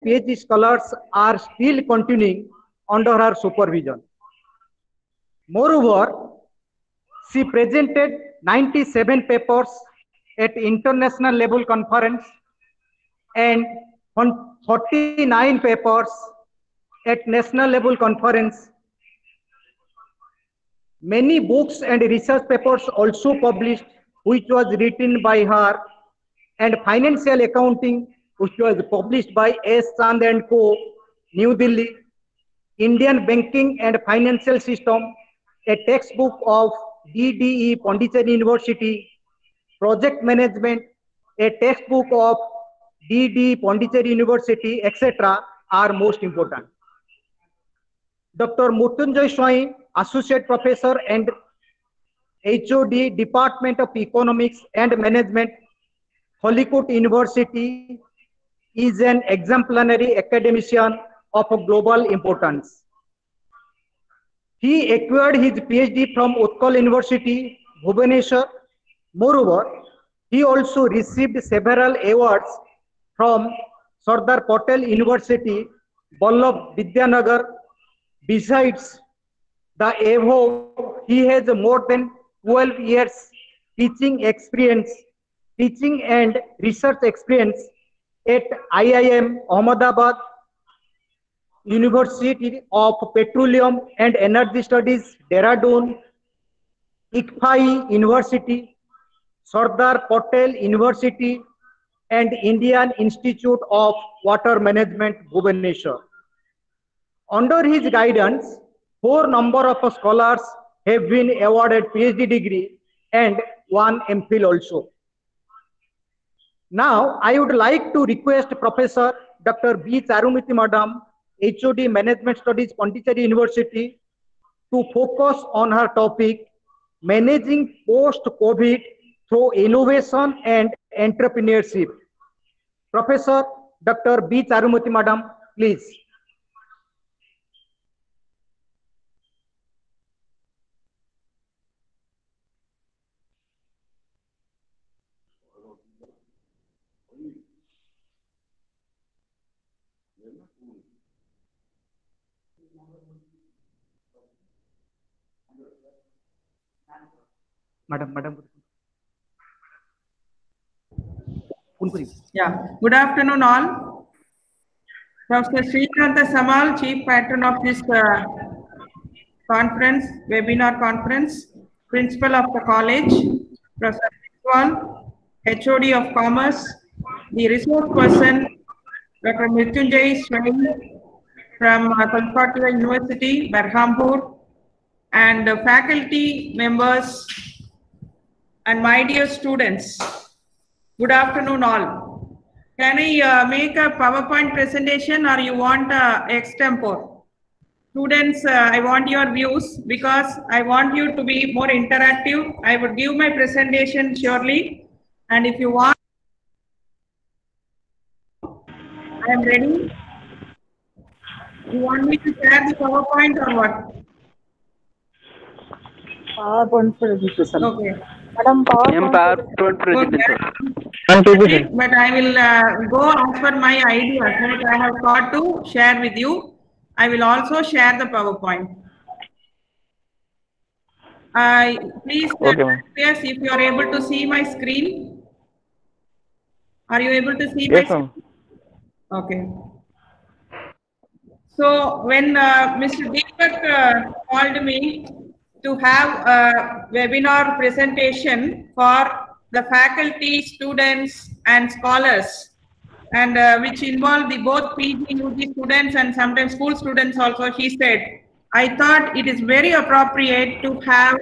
PhD scholars are still continuing under her supervision. Moreover, she presented 97 papers at international level conference and 49 papers at national level conference. Many books and research papers also published, which was written by her, and financial accounting, which was published by S. Chand and Co., New Delhi, Indian Banking and Financial System, a textbook of DDE Pondicherry University, Project Management, a textbook of DD Pondicherry University, etc. are most important. Dr. Mrityunjay Swain, Associate Professor and HOD, Department of Economics and Management, Hollywood University, is an exemplary academician of global importance. He acquired his PhD from Utkal University, Bhubaneswar. Moreover, he also received several awards from Sardar Patel University, Vallabh Vidyanagar. Besides the above, he has more than 12 years teaching and research experience at IIM Ahmedabad, University of Petroleum and Energy Studies, Dehradun, ICFAI University, Sardar Patel University, and Indian Institute of Water Management, Bhubaneswar. Under his guidance, 4 number of scholars have been awarded PhD degree and 1 MPhil also. Now, I would like to request Professor Dr. B. Charumiti Madam, HOD Management Studies, Pondicherry University, to focus on her topic, managing post-COVID through innovation and entrepreneurship. Professor Dr. B. Charumiti Madam, please. Madam. Yeah, good afternoon all. Professor Srikanta Samal, Chief Patron of this webinar conference, Principal of the College, Professor Biswal, HOD of Commerce, the resource person, Dr. Mrityunjay Swain from Kolkata University, Berhampur, and faculty members and my dear students. Good afternoon all. Can I make a PowerPoint presentation or you want extempore? Students, I want your views because I want you to be more interactive. I would give my presentation surely, and if you want, I am ready. You want me to share the PowerPoint or what? PowerPoint presentation. Okay. Madam, PowerPoint presentation. Okay, but I will go as per my ideas that I have got to share with you. I will also share the PowerPoint. Please yes, if you are able to see my screen. Are you able to see my screen? Okay. So when Mr. Deepak called me to have a webinar presentation for the faculty, students and scholars, and which involve the both PG, UG students and sometimes school students also, he said, I thought it is very appropriate to have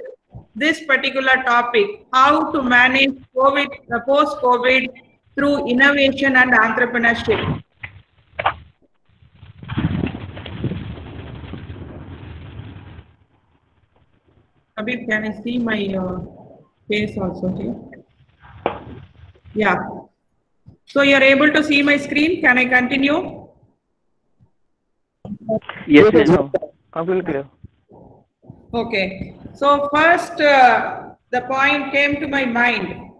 this particular topic, how to manage COVID, post-COVID through innovation and entrepreneurship. Abhi, can I see my face also here? Yeah. So you are able to see my screen. Can I continue? Yes, ma'am. Completely clear. Okay. So first, the point came to my mind.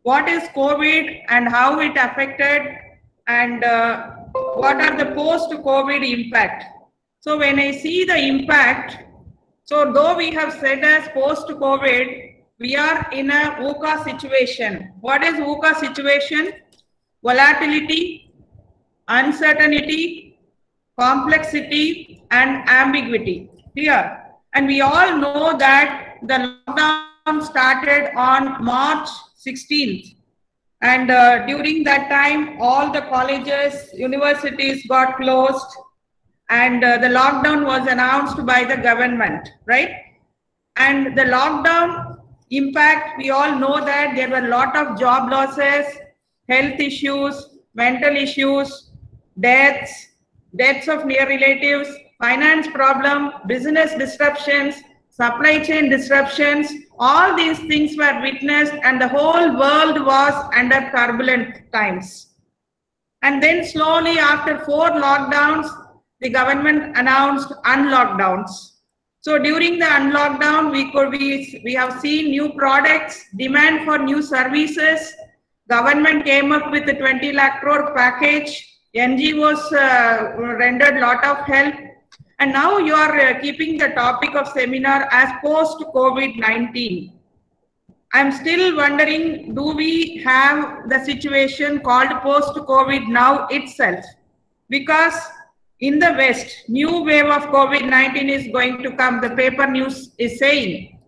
What is COVID and how it affected and what are the post-COVID impact. So when I see the impact, so though we have said as post-COVID, we are in a VUCA situation. What is VUCA situation? Volatility, uncertainty, complexity, and ambiguity. Here, and we all know that the lockdown started on March 16th. And during that time, all the colleges, universities got closed, and the lockdown was announced by the government, right? And the lockdown impact, we all know that there were a lot of job losses, health issues, mental issues, deaths of near relatives, finance problem, business disruptions, supply chain disruptions. All these things were witnessed, and the whole world was under turbulent times. And then slowly, after 4 lockdowns, the government announced unlockdowns. So during the unlockdown, we have seen new products, demand for new services. Government came up with a 20 lakh crore package. NGOs rendered lot of help. And now you are keeping the topic of seminar as post-COVID-19. I'm still wondering, do we have the situation called post-COVID now itself? Because in the West, new wave of COVID-19 is going to come, the paper news is saying.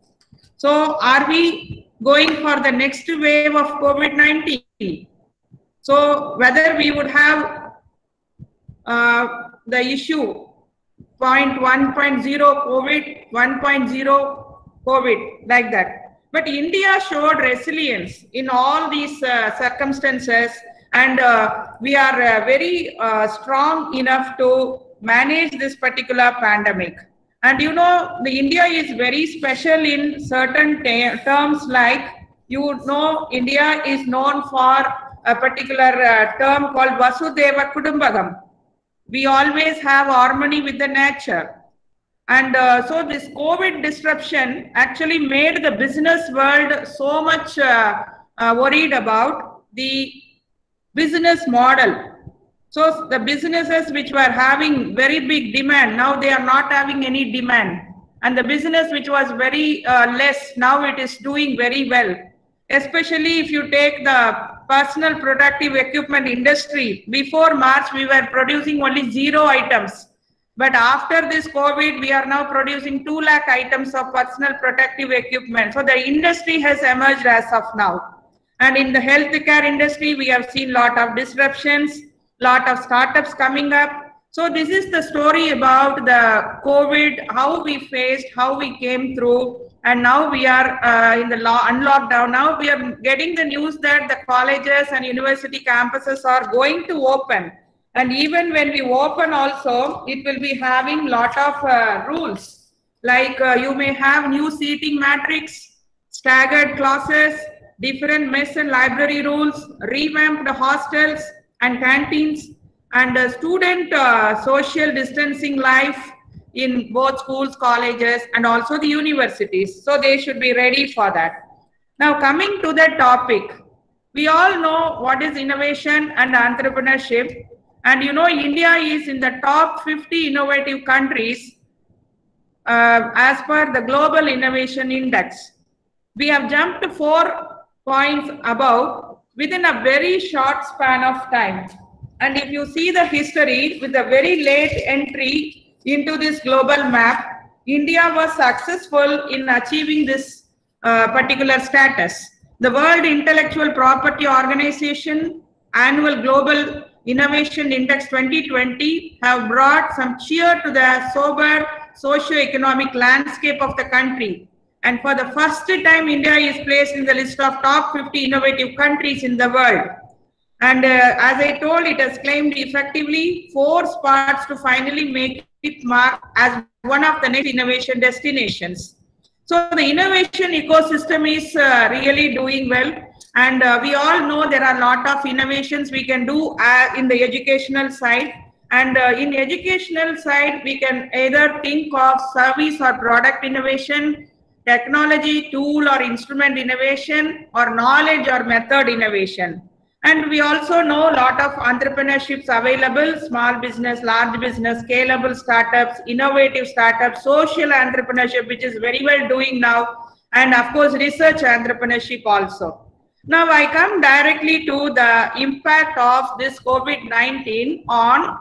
So are we going for the next wave of COVID-19? So whether we would have the issue 1.0 COVID, 1.0 COVID, like that. But India showed resilience in all these circumstances, and we are very strong enough to manage this particular pandemic. And you know, the India is very special in certain terms, like, you know, India is known for a particular term called Vasudhaiva Kudumbakam. We always have harmony with the nature. And so this COVID disruption actually made the business world so much worried about the business model. So the businesses which were having very big demand, now they are not having any demand. And the business which was very less, now it is doing very well. Especially if you take the personal protective equipment industry, before March we were producing only 0 items. But after this COVID, we are now producing 2 lakh items of personal protective equipment. So the industry has emerged as of now. And in the healthcare industry, we have seen lot of disruptions, lot of startups coming up. So this is the story about the COVID, how we faced, how we came through. And now we are in the unlockdown. Now we are getting the news that the colleges and university campuses are going to open. And even when we open also, it will be having lot of rules. Like you may have new seating matrix, staggered classes, different mess and library rules, revamped hostels and canteens, and student social distancing life in both schools, colleges, and also the universities. So they should be ready for that. Now coming to the topic, we all know what is innovation and entrepreneurship. And you know, India is in the top 50 innovative countries as per the Global Innovation Index. We have jumped 4 points above within a very short span of time. And if you see the history, with a very late entry into this global map, India was successful in achieving this particular status. The World Intellectual Property Organization Annual Global Innovation Index 2020 have brought some cheer to the sober socio-economic landscape of the country. And for the first time, India is placed in the list of top 50 innovative countries in the world. And as I told, it has claimed effectively 4 spots to finally make it mark as one of the next innovation destinations. So the innovation ecosystem is really doing well. And we all know there are a lot of innovations we can do in the educational side. And in educational side, we can either think of service or product innovation, technology, tool or instrument innovation, or knowledge or method innovation. And we also know a lot of entrepreneurships available, small business, large business, scalable startups, innovative startups, social entrepreneurship, which is very well doing now, and of course, research entrepreneurship also. Now I come directly to the impact of this COVID-19 on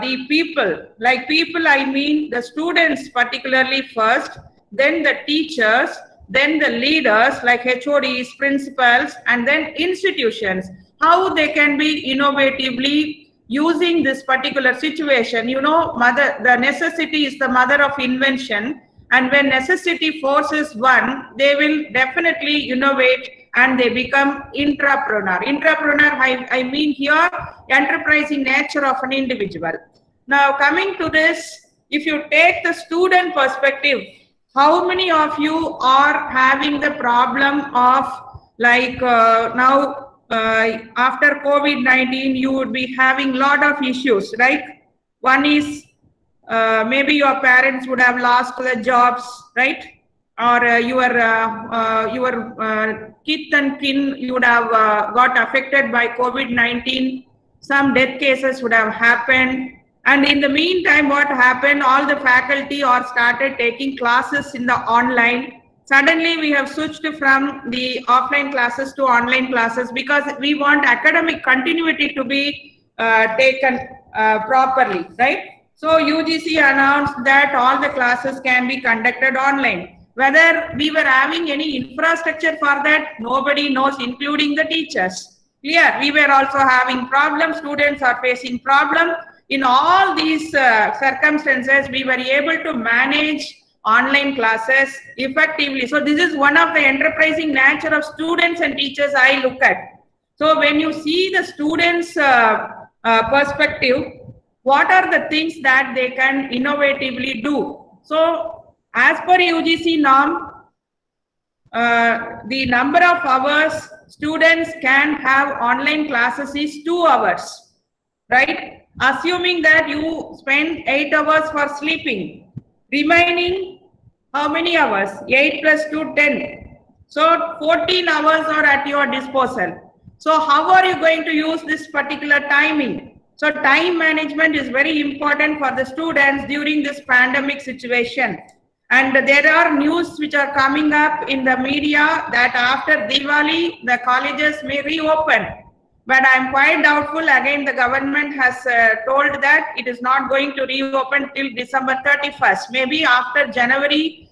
the people. Like people, I mean the students particularly first, then the teachers, then the leaders like HODs, principals, and then institutions, how they can be innovatively using this particular situation. You know, the necessity is the mother of invention, and when necessity forces one, they will definitely innovate and they become intrapreneur. Intrapreneur, I mean here, enterprising nature of an individual. Now coming to this, if you take the student perspective, how many of you are having the problem of like now after COVID-19, you would be having a lot of issues, right? One is maybe your parents would have lost their jobs, right? Or your kith and kin, you would have got affected by COVID-19. Some death cases would have happened. And in the meantime, what happened, all the faculty are started taking classes in the online. Suddenly, we have switched from the offline classes to online classes because we want academic continuity to be taken properly, right? So UGC announced that all the classes can be conducted online. Whether we were having any infrastructure for that, nobody knows, including the teachers. Clear? We were also having problems. Students are facing problems. In all these circumstances, we were able to manage online classes effectively. So this is one of the enterprising nature of students and teachers I look at. So when you see the students' perspective, what are the things that they can innovatively do? So as per UGC norm, the number of hours students can have online classes is 2 hours, right? Assuming that you spend 8 hours for sleeping, remaining how many hours? 8 plus 2, 10. So 14 hours are at your disposal. So how are you going to use this particular timing? So time management is very important for the students during this pandemic situation. And there are news which are coming up in the media that after Diwali, the colleges may reopen. But I'm quite doubtful. Again, the government has told that it is not going to reopen till December 31st. Maybe after January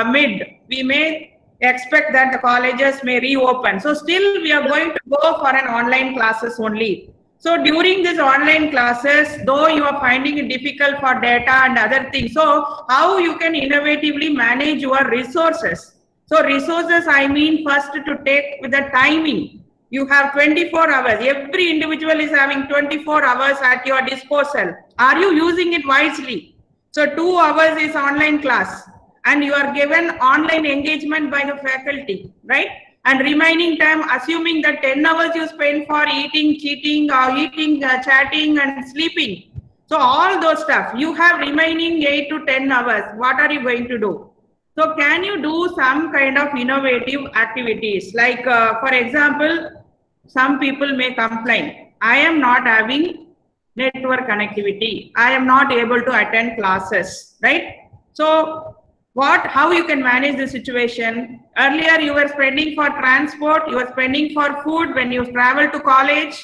mid, we may expect that the colleges may reopen. So still we are going to go for an online classes only. So during these online classes, though you are finding it difficult for data and other things, so how you can innovatively manage your resources? So resources, I mean first to take with the timing. You have 24 hours. Every individual is having 24 hours at your disposal. Are you using it wisely? So 2 hours is online class and you are given online engagement by the faculty, right? And remaining time, assuming that 10 hours you spend for eating, cheating, or eating, chatting and sleeping. So all those stuff, you have remaining 8 to 10 hours. What are you going to do? So can you do some kind of innovative activities? Like, for example, some people may complain, I am not having network connectivity. I am not able to attend classes, right? So how you can manage the situation? Earlier, you were spending for transport, you were spending for food when you travel to college.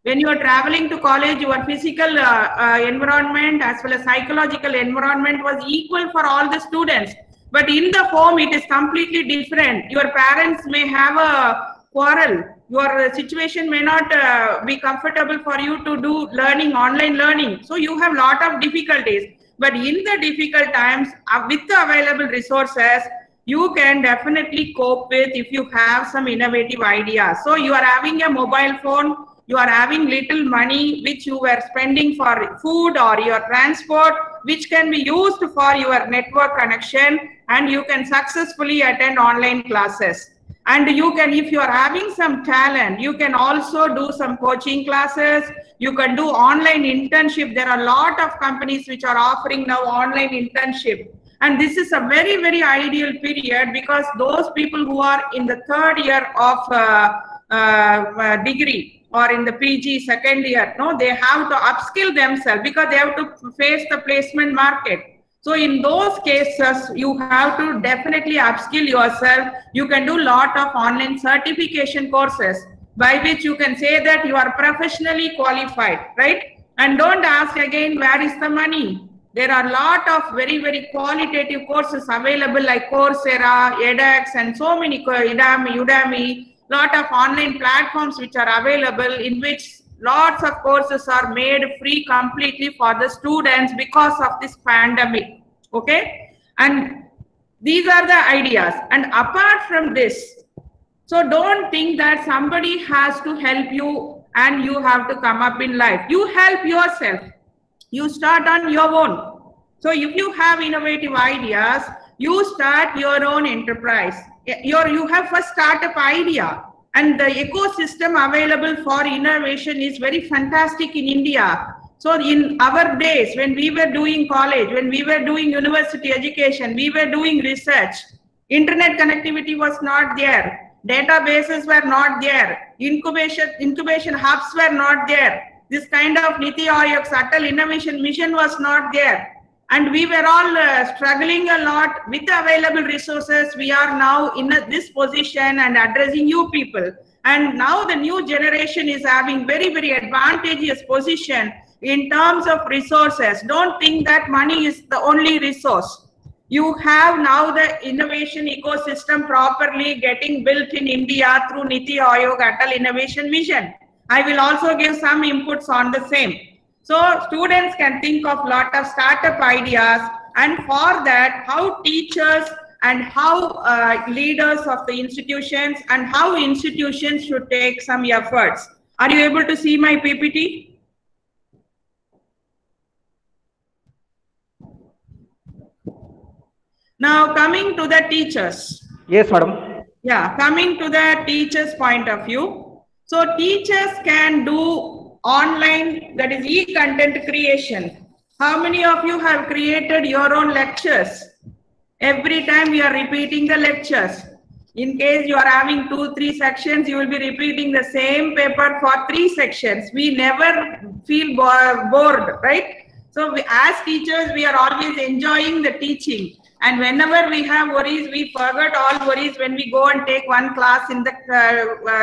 When you are traveling to college, your physical environment as well as psychological environment was equal for all the students. But in the home, it is completely different. Your parents may have a quarrel. Your situation may not be comfortable for you to do learning, online learning. So you have a lot of difficulties. But in the difficult times, with the available resources, you can definitely cope with if you have some innovative ideas. So you are having a mobile phone, you are having little money which you were spending for food or your transport, which can be used for your network connection, and you can successfully attend online classes. And you can, if you are having some talent, you can also do some coaching classes. You can do online internship. There are a lot of companies which are offering now online internship. And this is a very, very ideal period because those people who are in the 3rd year of degree, or in the PG second year. No, they have to upskill themselves because they have to face the placement market. So in those cases, you have to definitely upskill yourself. You can do a lot of online certification courses by which you can say that you are professionally qualified, right? And don't ask again, where is the money? There are a lot of very, very qualitative courses available like Coursera, edX, and so many, Udemy, lot of online platforms which are available in which lots of courses are made free completely for the students because of this pandemic. Okay. And these are the ideas. And apart from this, so don't think that somebody has to help you and you have to come up in life. You help yourself. You start on your own. So if you have innovative ideas, you start your own enterprise. You have first startup idea. And the ecosystem available for innovation is very fantastic in India. So in our days, when we were doing college, when we were doing university education, we were doing research, internet connectivity was not there. Databases were not there. Incubation hubs were not there. This kind of Niti Aayog's Atal Innovation Mission was not there. And we were all struggling a lot with the available resources. We are now in this position and addressing you people. And now the new generation is having very, very advantageous position in terms of resources. Don't think that money is the only resource. You have now the innovation ecosystem properly getting built in India through Niti Aayog Atal Innovation Mission. I will also give some inputs on the same. So students can think of lot of startup ideas, and for that, how teachers and how leaders of the institutions and how institutions should take some efforts. Are you able to see my PPT? Now coming to the teachers. Yes, madam. Yeah, coming to the teachers' point of view. So teachers can do online, that is e-content creation. How many of you have created your own lectures? Every time we are repeating the lectures. In case you are having 2-3 sections, you will be repeating the same paper for 3 sections. We never feel bored, right? So as teachers, we are always enjoying the teaching. And whenever we have worries, we forget all worries when we go and take one class in the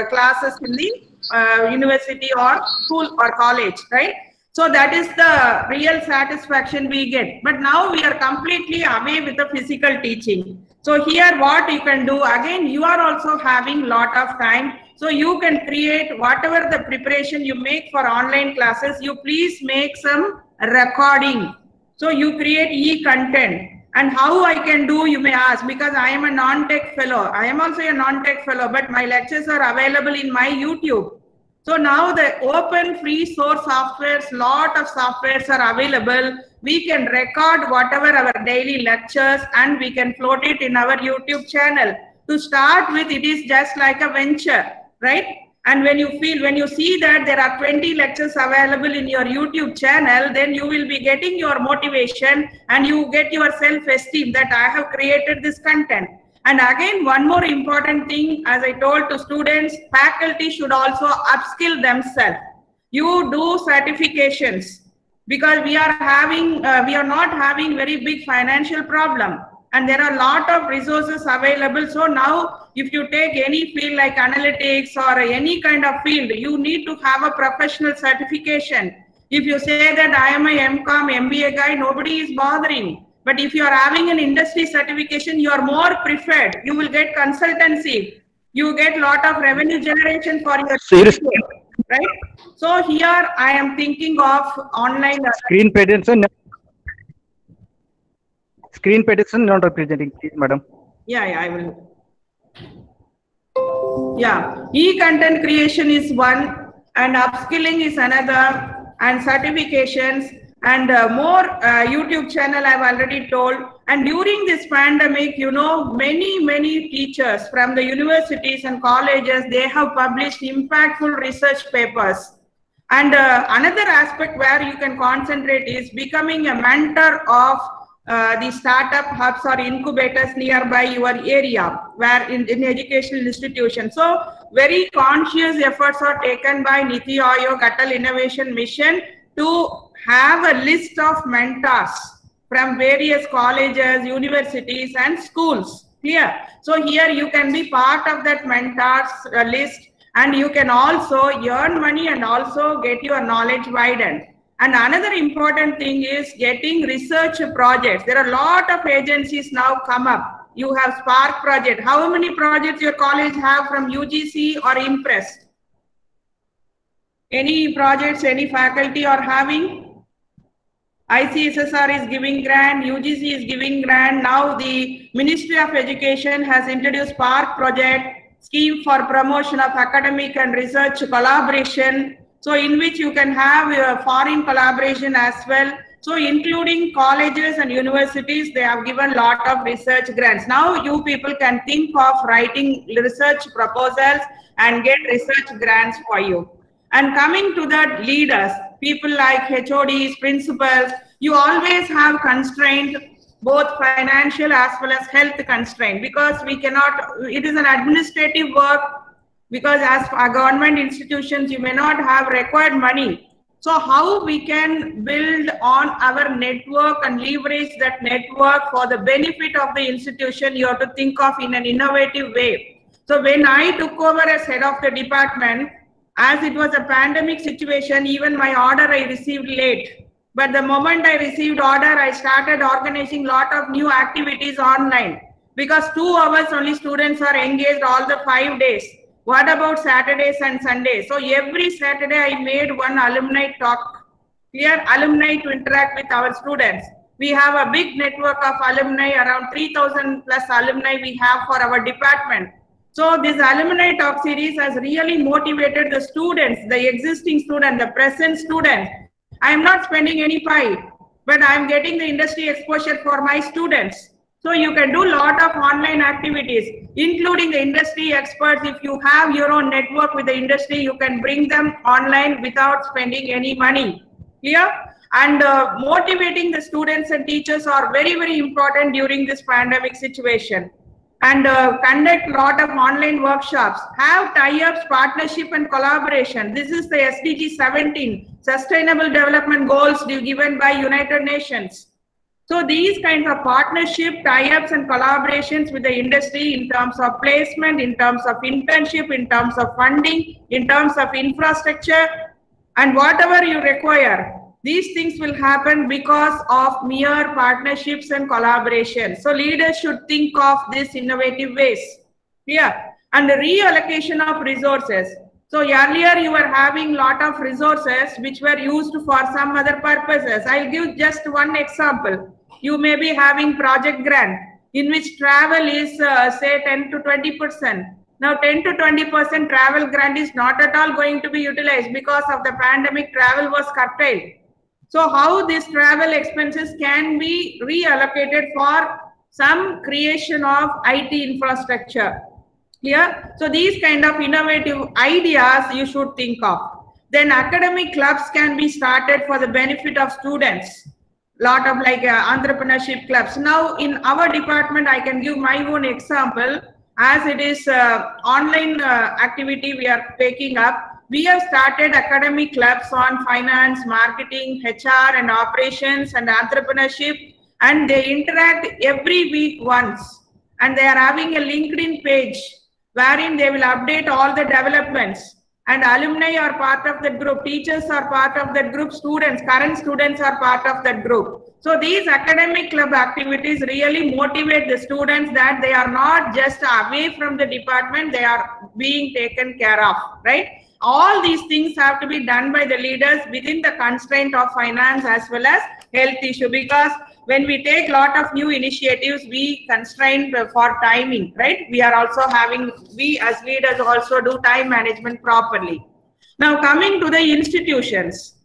classes in the university or school or college, right? So that is the real satisfaction we get. But now we are completely away with the physical teaching. So here what you can do, again, you are also having lot of time. So you can create whatever the preparation you make for online classes, you please make some recording. So you create e-content. And how I can do, you may ask, because I am a non-tech fellow. I am also a non-tech fellow, but my lectures are available in my YouTube. So now the open free source softwares, lot of softwares are available. We can record whatever our daily lectures and we can float it in our YouTube channel. To start with, it is just like a venture, right? And when you see that there are 20 lectures available in your YouTube channel, then you will be getting your motivation and you get your self-esteem that I have created this content. And again, one more important thing, as I told to students, faculty should also upskill themselves. You do certifications because we are not having very big financial problem. And there are a lot of resources available. So now if you take any field like analytics or any kind of field, you need to have a professional certification. If you say that I am a MCOM, MBA guy, nobody is bothering. But if you are having an industry certification, you are more preferred. You will get consultancy. You get a lot of revenue generation for your Seriously, right? So here I am thinking of online screen prediction not representing, please, madam. Yeah, I will. Yeah, e-content creation is one, and upskilling is another, and certifications, and more YouTube channel I've already told. And during this pandemic, you know, many teachers from the universities and colleges, they have published impactful research papers. And another aspect where you can concentrate is becoming a mentor of the startup hubs or incubators nearby your area, where in educational institutions. So very conscious efforts are taken by Niti Aayog Atal Innovation Mission to have a list of mentors from various colleges, universities and schools. Clear? So here you can be part of that mentors list, and you can also earn money and also get your knowledge widened. And another important thing is getting research projects. There are a lot of agencies now come up. You have Spark project. How many projects your college have from UGC or Impress? Any projects any faculty are having? ICSSR is giving grant, UGC is giving grant. Now the Ministry of Education has introduced Spark project, scheme for promotion of academic and research collaboration. So in which you can have foreign collaboration as well. So including colleges and universities, they have given lot of research grants. Now you people can think of writing research proposals and get research grants for you. And coming to the leaders, people like HODs, principals, you always have constraint, both financial as well as health constraint, because we cannot, it is an administrative work, because as government institutions, you may not have required money. So how we can build on our network and leverage that network for the benefit of the institution, you have to think of in an innovative way. So when I took over as head of the department, as it was a pandemic situation, even my order I received late. But the moment I received order, I started organizing lot of new activities online, because 2 hours only students are engaged all the 5 days. What about Saturdays and Sundays? So every Saturday I made one alumni talk, here alumni to interact with our students. We have a big network of alumni, around 3,000 plus alumni we have for our department. So this alumni talk series has really motivated the students, the existing student, the present student. I am not spending any pie, but I am getting the industry exposure for my students. So you can do a lot of online activities, including the industry experts. If you have your own network with the industry, you can bring them online without spending any money. Clear? And motivating the students and teachers are very, very important during this pandemic situation. And conduct a lot of online workshops, have tie-ups, partnership and collaboration. This is the SDG 17, Sustainable Development Goals given by United Nations. So these kinds of partnership, tie-ups and collaborations with the industry in terms of placement, in terms of internship, in terms of funding, in terms of infrastructure and whatever you require. These things will happen because of mere partnerships and collaboration. So leaders should think of this innovative ways. Yeah. And the reallocation of resources. So earlier you were having lot of resources which were used for some other purposes. I'll give just one example. You may be having project grant in which travel is say 10 to 20%. Now 10 to 20% travel grant is not at all going to be utilized because of the pandemic. Travel was curtailed. So how these travel expenses can be reallocated for some creation of IT infrastructure. Clear? So these kind of innovative ideas you should think of. Then academic clubs can be started for the benefit of students. Lot of like entrepreneurship clubs. Now in our department, I can give my own example. As it is online activity we are taking up. We have started academic clubs on finance, marketing, HR and operations and entrepreneurship, and they interact every week once, and they are having a LinkedIn page wherein they will update all the developments, and alumni are part of that group, teachers are part of that group, students, current students are part of that group. So these academic club activities really motivate the students that they are not just away from the department, they are being taken care of, right? All these things have to be done by the leaders within the constraint of finance as well as health issue, because when we take a lot of new initiatives, we constrain for timing, right? We are also having, we as leaders also do time management properly. Now coming to the institutions.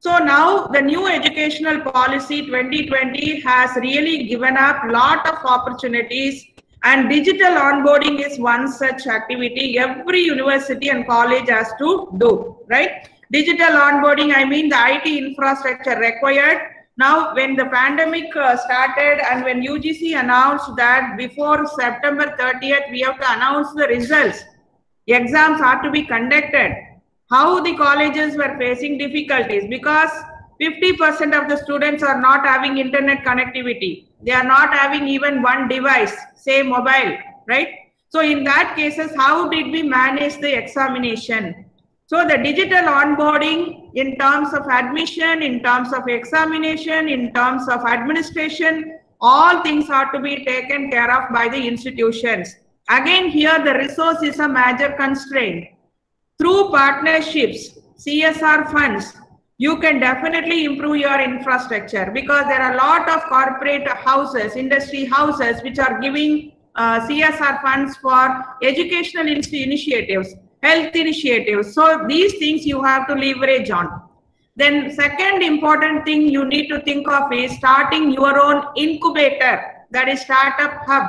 So now the new educational policy 2020 has really given up a lot of opportunities. And digital onboarding is one such activity every university and college has to do, right? Digital onboarding, I mean the IT infrastructure required. Now, when the pandemic started and when UGC announced that before September 30th, we have to announce the results. exams are to be conducted. How the colleges were facing difficulties because 50% of the students are not having internet connectivity. They are not having even one device, say mobile, right? So in that cases, how did we manage the examination? So the digital onboarding in terms of admission, in terms of examination, in terms of administration, all things are to be taken care of by the institutions. Again, here the resource is a major constraint. Through partnerships, CSR funds, you can definitely improve your infrastructure because there are a lot of corporate houses, industry houses, which are giving CSR funds for educational initiatives, health initiatives. So these things you have to leverage on. Then second important thing you need to think of is starting your own incubator, that is startup hub.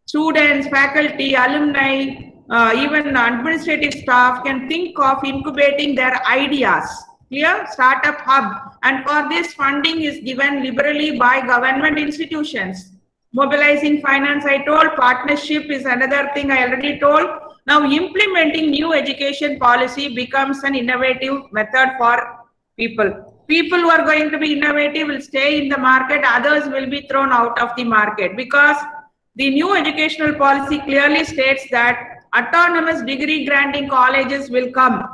Students, faculty, alumni, even administrative staff can think of incubating their ideas. Clear? Startup hub. And for this, funding is given liberally by government institutions. Mobilizing finance, I told. Partnership is another thing I already told. Now implementing new education policy becomes an innovative method for people. People who are going to be innovative will stay in the market. Others will be thrown out of the market because the new educational policy clearly states that autonomous degree granting colleges will come.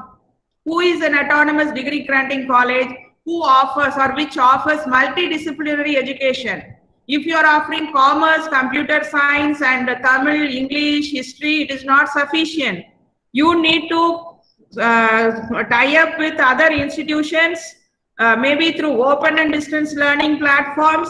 Who is an autonomous degree granting college? Who offers or which offers multidisciplinary education? If you are offering commerce, computer science, and Tamil, English, history, it is not sufficient. You need to tie up with other institutions, maybe through open and distance learning platforms,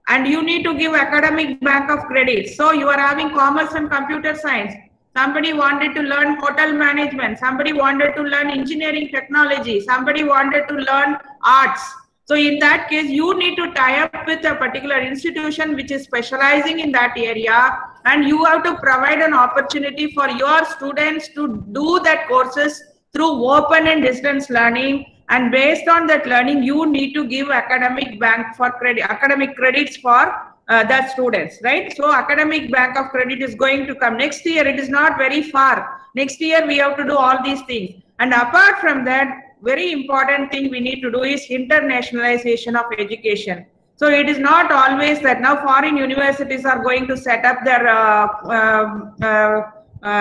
and you need to give academic bank of credit. So you are having commerce and computer science. Somebody wanted to learn hotel management. Somebody wanted to learn engineering technology. Somebody wanted to learn arts. So in that case, you need to tie up with a particular institution which is specializing in that area, and you have to provide an opportunity for your students to do that courses through open and distance learning. And based on that learning, you need to give academic bank for credit, academic credits for the students, right? So academic bank of credit is going to come next year. It is not very far. Next year we have to do all these things. And apart from that, very important thing we need to do is internationalization of education. So it is not always that now foreign universities are going to set up their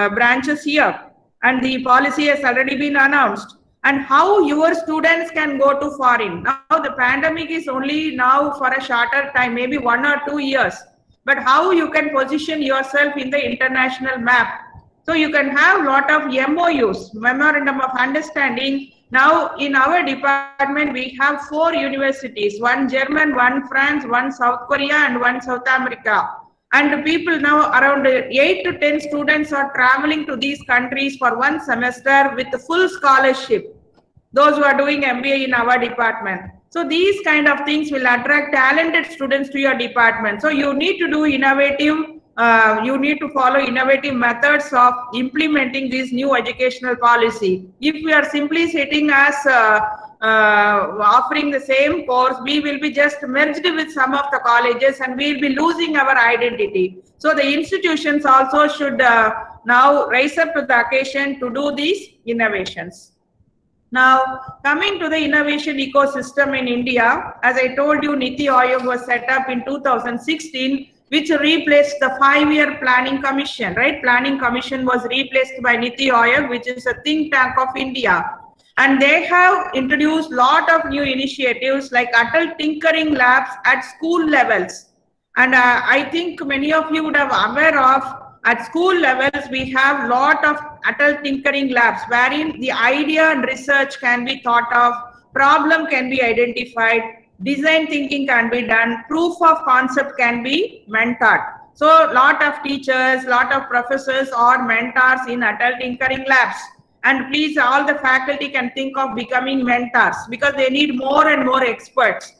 branches here, and the policy has already been announced. And how your students can go to foreign. Now the pandemic is only now for a shorter time, maybe 1 or 2 years, but how you can position yourself in the international map. So you can have lot of MOUs, Memorandum of Understanding. Now in our department, we have 4 universities, 1 German, 1 France, 1 South Korea, and 1 South America. And people now around 8 to 10 students are traveling to these countries for 1 semester with full scholarship. Those who are doing MBA in our department. So these kind of things will attract talented students to your department. So you need to do innovative, you need to follow innovative methods of implementing this new educational policy. If we are simply sitting as offering the same course, we will be just merged with some of the colleges and we will be losing our identity. So the institutions also should now rise up to the occasion to do these innovations. Now, coming to the innovation ecosystem in India, as I told you, NITI Aayog was set up in 2016, which replaced the 5-year Planning Commission, right? Planning Commission was replaced by NITI Aayog, which is a think tank of India. And they have introduced a lot of new initiatives like Atal Tinkering Labs at school levels. And I think many of you would have aware of, at school levels, we have a lot of Atal Tinkering Labs, wherein the idea and research can be thought of, problem can be identified, design thinking can be done, proof of concept can be mentored. So a lot of teachers, lot of professors are mentors in Atal Tinkering Labs. And please, all the faculty can think of becoming mentors because they need more and more experts.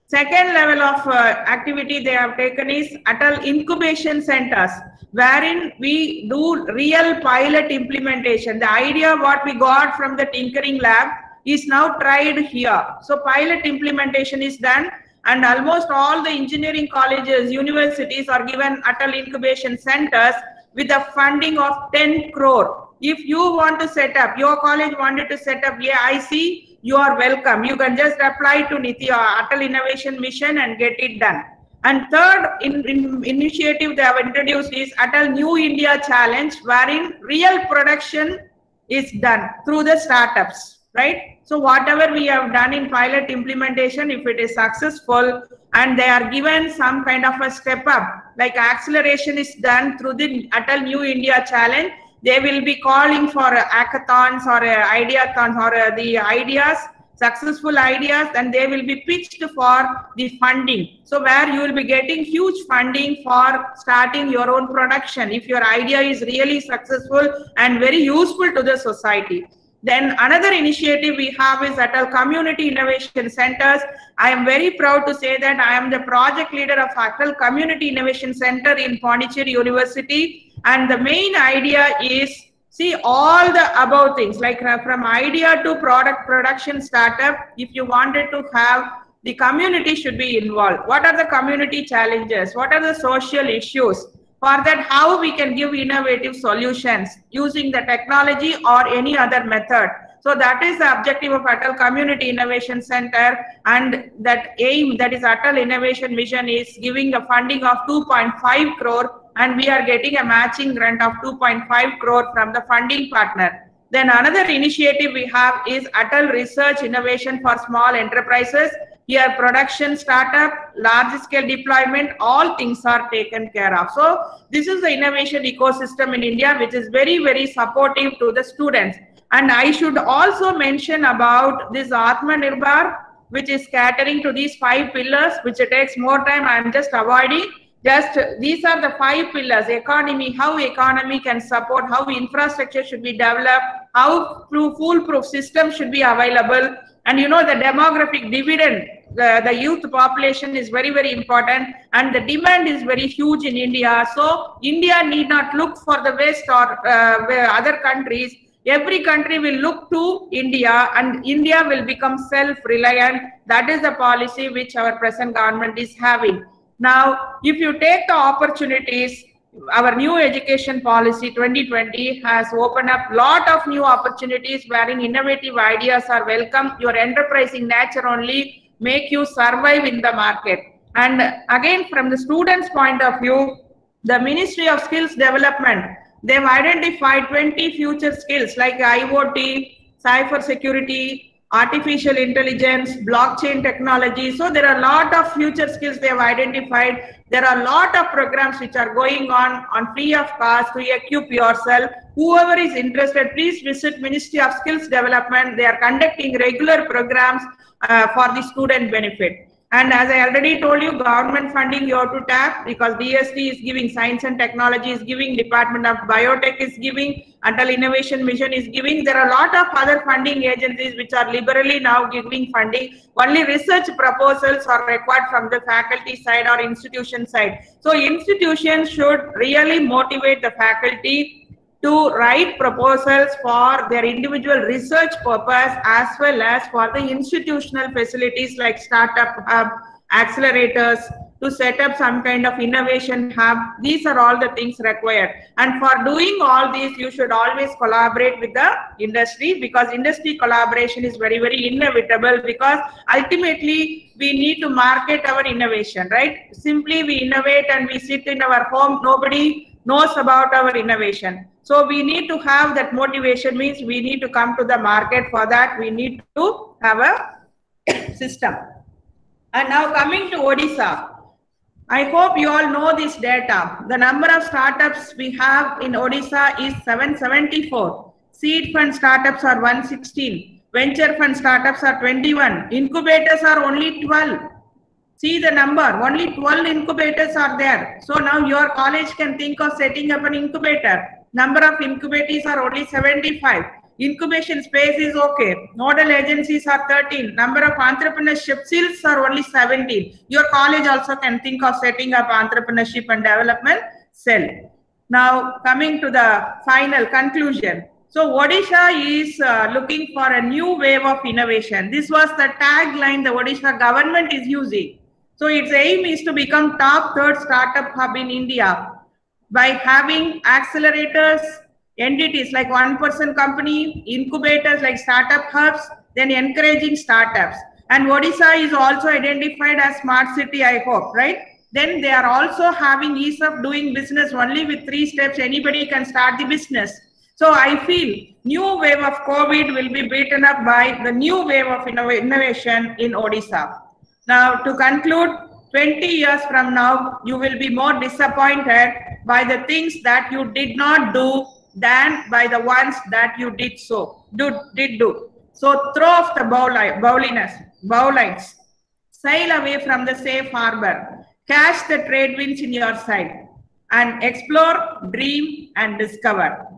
Second level of activity they have taken is Atal Incubation Centers, wherein we do real pilot implementation. The idea what we got from the tinkering lab is now tried here. So pilot implementation is done, and almost all the engineering colleges, universities are given Atal Incubation Centers with a funding of 10 crore. if you want to set up, your college wanted to set up AIC, you are welcome. You can just apply to NITI Atal Innovation Mission and get it done. And third initiative they have introduced is Atal New India Challenge, wherein real production is done through the startups, right? So whatever we have done in pilot implementation, if it is successful and they are given some kind of a step up, like acceleration is done through the Atal New India Challenge, they will be calling for hackathons or ideathons or the ideas, successful ideas, and they will be pitched for the funding. So where you will be getting huge funding for starting your own production if your idea is really successful and very useful to the society. Then another initiative we have is Atal Community Innovation Centers. I am very proud to say that I am the project leader of Atal Community Innovation Center in Pondicherry University. And the main idea is, see, all the above things, like from idea to product production startup, if you wanted to have, the community should be involved. What are the community challenges? What are the social issues? For that, how we can give innovative solutions using the technology or any other method. So that is the objective of Atal Community Innovation Center, and that aim, that is Atal Innovation Mission, is giving a funding of 2.5 crore, and we are getting a matching grant of 2.5 crore from the funding partner. Then another initiative we have is Atal Research Innovation for Small Enterprises. Here production startup, large scale deployment, all things are taken care of. So this is the innovation ecosystem in India, which is very, very supportive to the students. And I should also mention about this Atmanirbhar, which is catering to these 5 pillars, which takes more time. I am just avoiding. Just these are the 5 pillars: economy, how economy can support, how infrastructure should be developed, how foolproof system should be available. And you know, the demographic dividend, the youth population is very, very important, and the demand is very huge in India. So India need not look for the West or other countries. Every country will look to India, and India will become self-reliant. That is the policy which our present government is having. Now, if you take the opportunities, our new education policy 2020 has opened up a lot of new opportunities wherein innovative ideas are welcome. Your enterprising nature only make you survive in the market. And again, from the students' point of view, the Ministry of Skills Development, they've identified 20 future skills like IoT, cyber security, artificial intelligence, blockchain technology. So there are a lot of future skills they have identified. There are a lot of programs which are going on free of cost to equip yourself. Whoever is interested, please visit Ministry of Skills Development. They are conducting regular programs for the student benefit. And as I already told you, government funding you have to tap, because DST is giving, Science and Technology is giving, Department of Biotech is giving, Atal Innovation Mission is giving. There are a lot of other funding agencies which are liberally now giving funding. Only research proposals are required from the faculty side or institution side. So institutions should really motivate the faculty to write proposals for their individual research purpose, as well as for the institutional facilities like startup hub, accelerators, to set up some kind of innovation hub. These are all the things required. And for doing all these, you should always collaborate with the industry, because industry collaboration is very, very inevitable, because ultimately we need to market our innovation, right? Simply we innovate and we sit in our home, nobody knows about our innovation. So we need to have that motivation, means we need to come to the market. For that, we need to have a system. And now coming to Odisha, I hope you all know this data. The number of startups we have in Odisha is 774. Seed fund startups are 116. Venture fund startups are 21. Incubators are only 12. See the number, only 12 incubators are there. So now your college can think of setting up an incubator. Number of incubators are only 75. Incubation space is okay. Nodal agencies are 13. Number of entrepreneurship cells are only 17. Your college also can think of setting up entrepreneurship and development cell. Now coming to the final conclusion. So Odisha is looking for a new wave of innovation. This was the tagline the Odisha government is using. So its aim is to become top 3rd startup hub in India by having accelerators, entities like 1% company, incubators like startup hubs, then encouraging startups. And Odisha is also identified as smart city, I hope, right? Then they are also having ease of doing business only with 3 steps. Anybody can start the business. So I feel new wave of COVID will be beaten up by the new wave of innovation in Odisha. Now to conclude, 20 years from now, you will be more disappointed by the things that you did not do than by the ones that you did do. So throw off the bowlines, sail away from the safe harbor, catch the trade winds in your side, and explore, dream, and discover.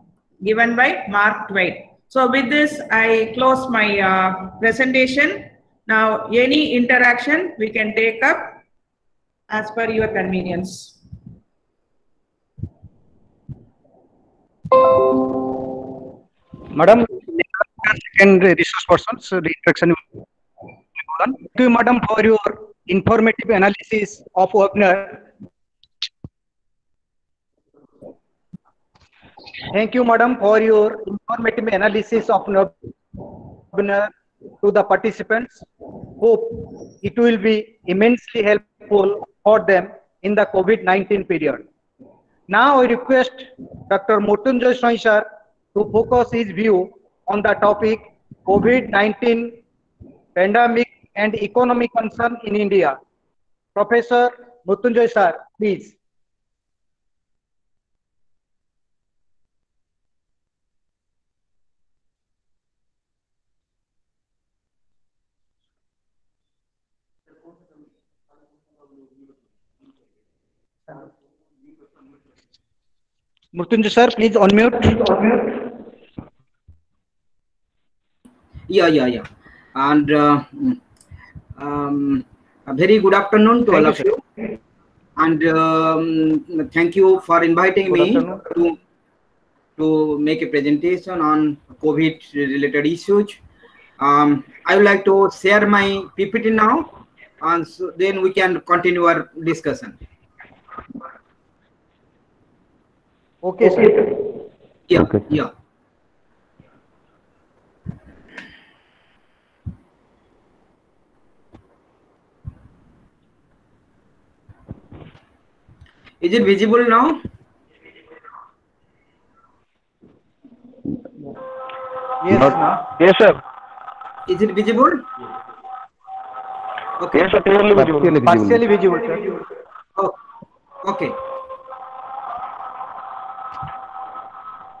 Given by Mark Twain. So with this, I close my presentation. Now, any interaction we can take up as per your convenience. Madam, second resource persons, the introduction will go on. Thank you, Madam, for your informative analysis of webinar. Thank you, Madam, for your informative analysis of webinar to the participants. Hope it will be immensely helpful for them in the COVID-19 period. Now I request Dr. Mrityunjay Swain sir to focus his view on the topic COVID-19 pandemic and economic concern in India. Professor Mrityunjay sir, please. Mrityunjay sir, please unmute. Yeah. And a very good afternoon to all of you. And thank you for inviting me to make a presentation on COVID-related issues. I would like to share my PPT now, and so then we can continue our discussion. Okay, sir. Yeah, Okay. yeah. Is it visible now? Yes, now. Yes, sir. Is it visible? Okay. Yes, sir. Clearly visible. Partially visible, sir. Oh, okay.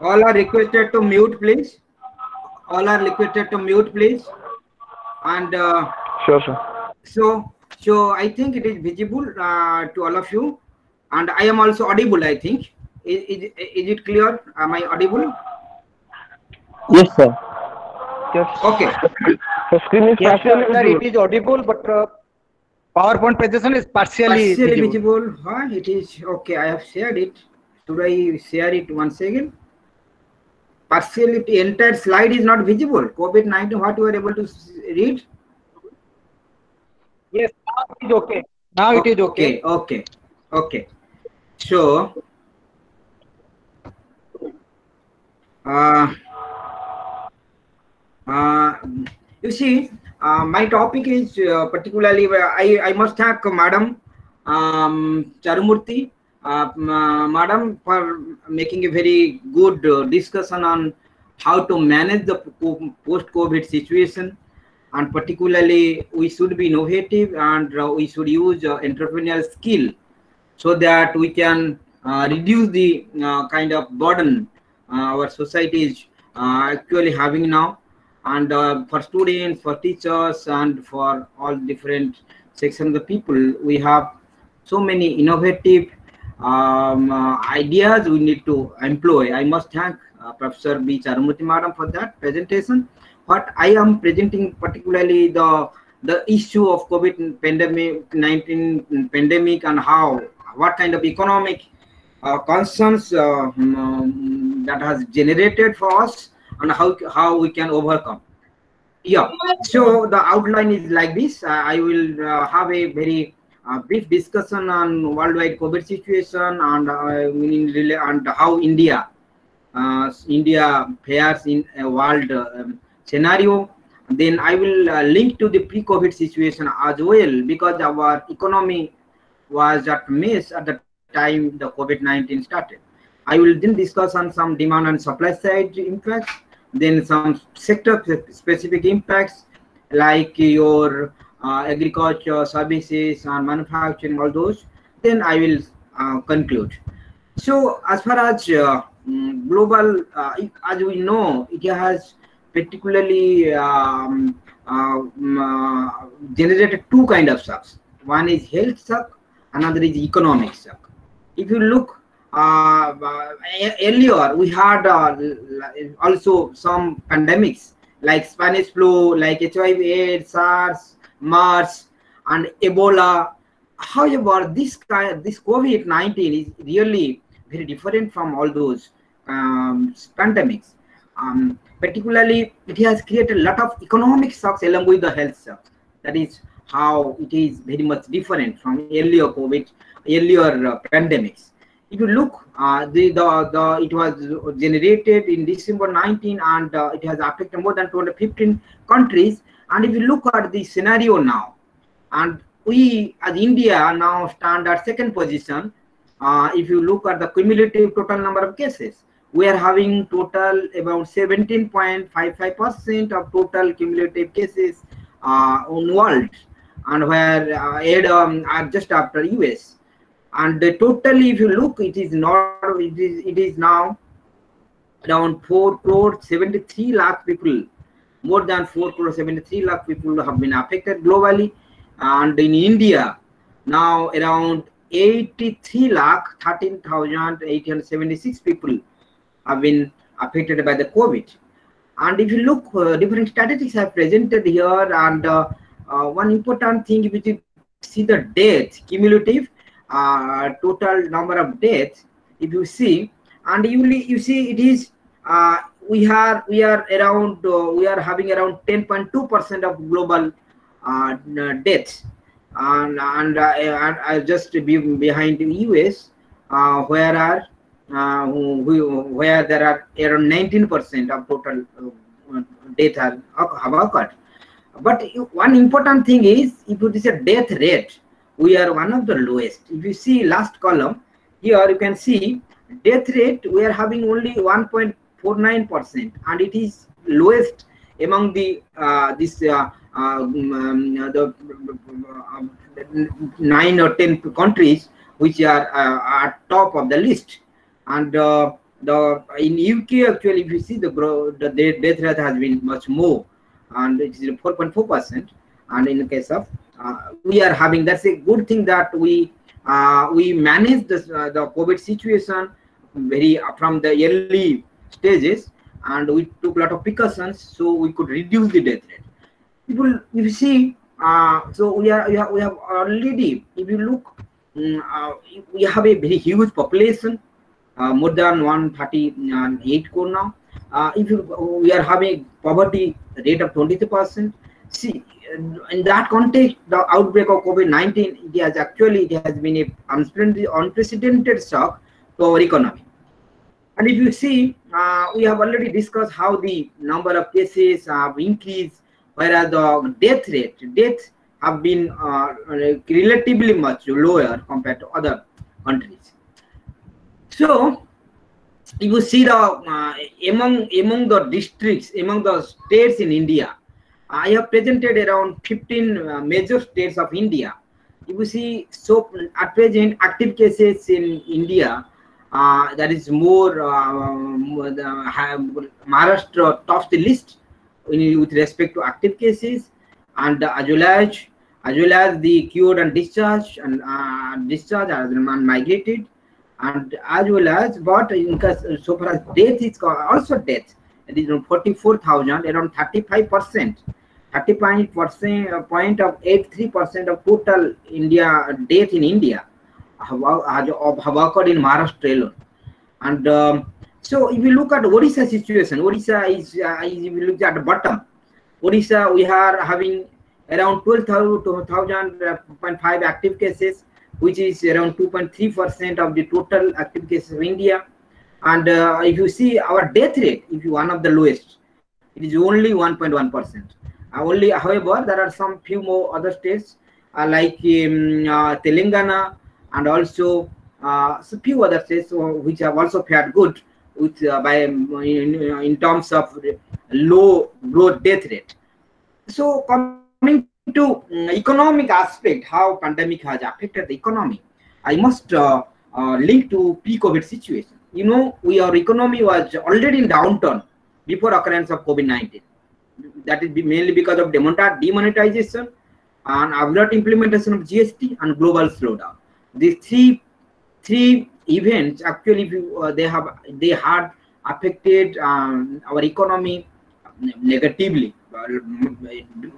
All are requested to mute, please. All are requested to mute, please. And Sure, sir. so I think it is visible to all of you, and I am also audible. I think is it clear? Am I audible? Yes, sir. Yes. Okay. The screen is Yes, partially sir, visible. it is audible, but PowerPoint presentation is partially visible. Huh? It is okay. I have shared it. Should I share it once again? Partially, the entire slide is not visible. COVID-19, what you are able to read? Yes, now it is okay. Now it is okay. Okay. So, you see, my topic is particularly, I must thank Madam Charumurthy, Madam, for making a very good discussion on how to manage the post-COVID situation. And particularly, we should be innovative, and we should use entrepreneurial skill so that we can reduce the kind of burden our society is actually having now. And for students, for teachers, and for all different sections of the people, we have so many innovative ideas we need to employ. I must thank Professor B. Charumurthy Madam for that presentation. What I am presenting particularly the issue of COVID-19 pandemic, and what kind of economic concerns that has generated for us, and how we can overcome. Yeah, so the outline is like this. I will have a very brief discussion on worldwide COVID situation, and and how India India fares in a world scenario. Then I will link to the pre-COVID situation as well, because our economy was at mess at the time the COVID-19 started. I will then discuss on some demand and supply side impacts, then some sector specific impacts like your agriculture, services and manufacturing, all those. Then I will conclude. So as far as global, as we know, it has particularly generated two kind of shocks. One is health shock, another is economic shock. If you look earlier, we had also some pandemics like Spanish flu, like HIV/AIDS, SARS, MERS, and Ebola. However, this COVID-19 is really very different from all those pandemics. Particularly, it has created a lot of economic shocks along with the health shocks. That is how it is very much different from earlier pandemics. If you look, it was generated in December 19, and it has affected more than 215 countries. And if you look at the scenario now, and we as India now stand at second position. If you look at the cumulative total number of cases, we are having total about 17.55% of total cumulative cases on world, and where are just after US. And totally, if you look, it is now around 4 crore 73 lakh people. More than 4 crore 73 lakh people have been affected globally. And in India, now around 83 lakh 13,876 people have been affected by the COVID. And if you look, different statistics are presented here. And one important thing, if you see the death, cumulative total number of deaths, if you see, and you see it is we are having around 10.2% of global deaths, and just behind the US, where there are around 19% of total death have occurred. But one important thing is, if it is a death rate, we are one of the lowest. If you see last column here, you can see death rate, we are having only 1.49%, and it is lowest among the 9 or 10 countries which are at top of the list. And in UK, actually, if you see the death rate has been much more, and it is 4.4%. And in the case of we are having, that's a good thing that we managed the COVID situation very from the early stages, and we took a lot of precautions so we could reduce the death rate. If you see, so we have already, if you look, we have a very huge population, more than 138 crore now. We are having poverty rate of 23%. See, in that context, the outbreak of COVID-19, it has been a unprecedented shock to our economy. And if you see, we have already discussed how the number of cases have increased, whereas the deaths have been relatively much lower compared to other countries. So, if you see the among the districts, among the states in India, I have presented around 15 major states of India. If you see, so at present, active cases in India, that is more, Maharashtra tops the list with respect to active cases, and as well as the cured and discharged and migrated, and as well as, but in case, so far as death is also death, it is 44,000, around 35%. 35.83% of total India death in India have occurred in Maharashtra alone. And so if you look at Odisha situation, Odisha is if you look at the bottom, Odisha, we are having around 12,000.5 active cases, which is around 2.3% of the total active cases of India. And if you see our death rate, if you one of the lowest, it is only 1.1%. Only, however, there are some few more other states like Telangana, and also so few other states which have also fared good with in terms of low growth death rate. So coming to economic aspect, how pandemic has affected the economy, I must link to pre-COVID situation. You know, our economy was already in downturn before occurrence of COVID-19. That is mainly because of demonetization and abrupt implementation of GST and global slowdown. These three events actually they had affected our economy negatively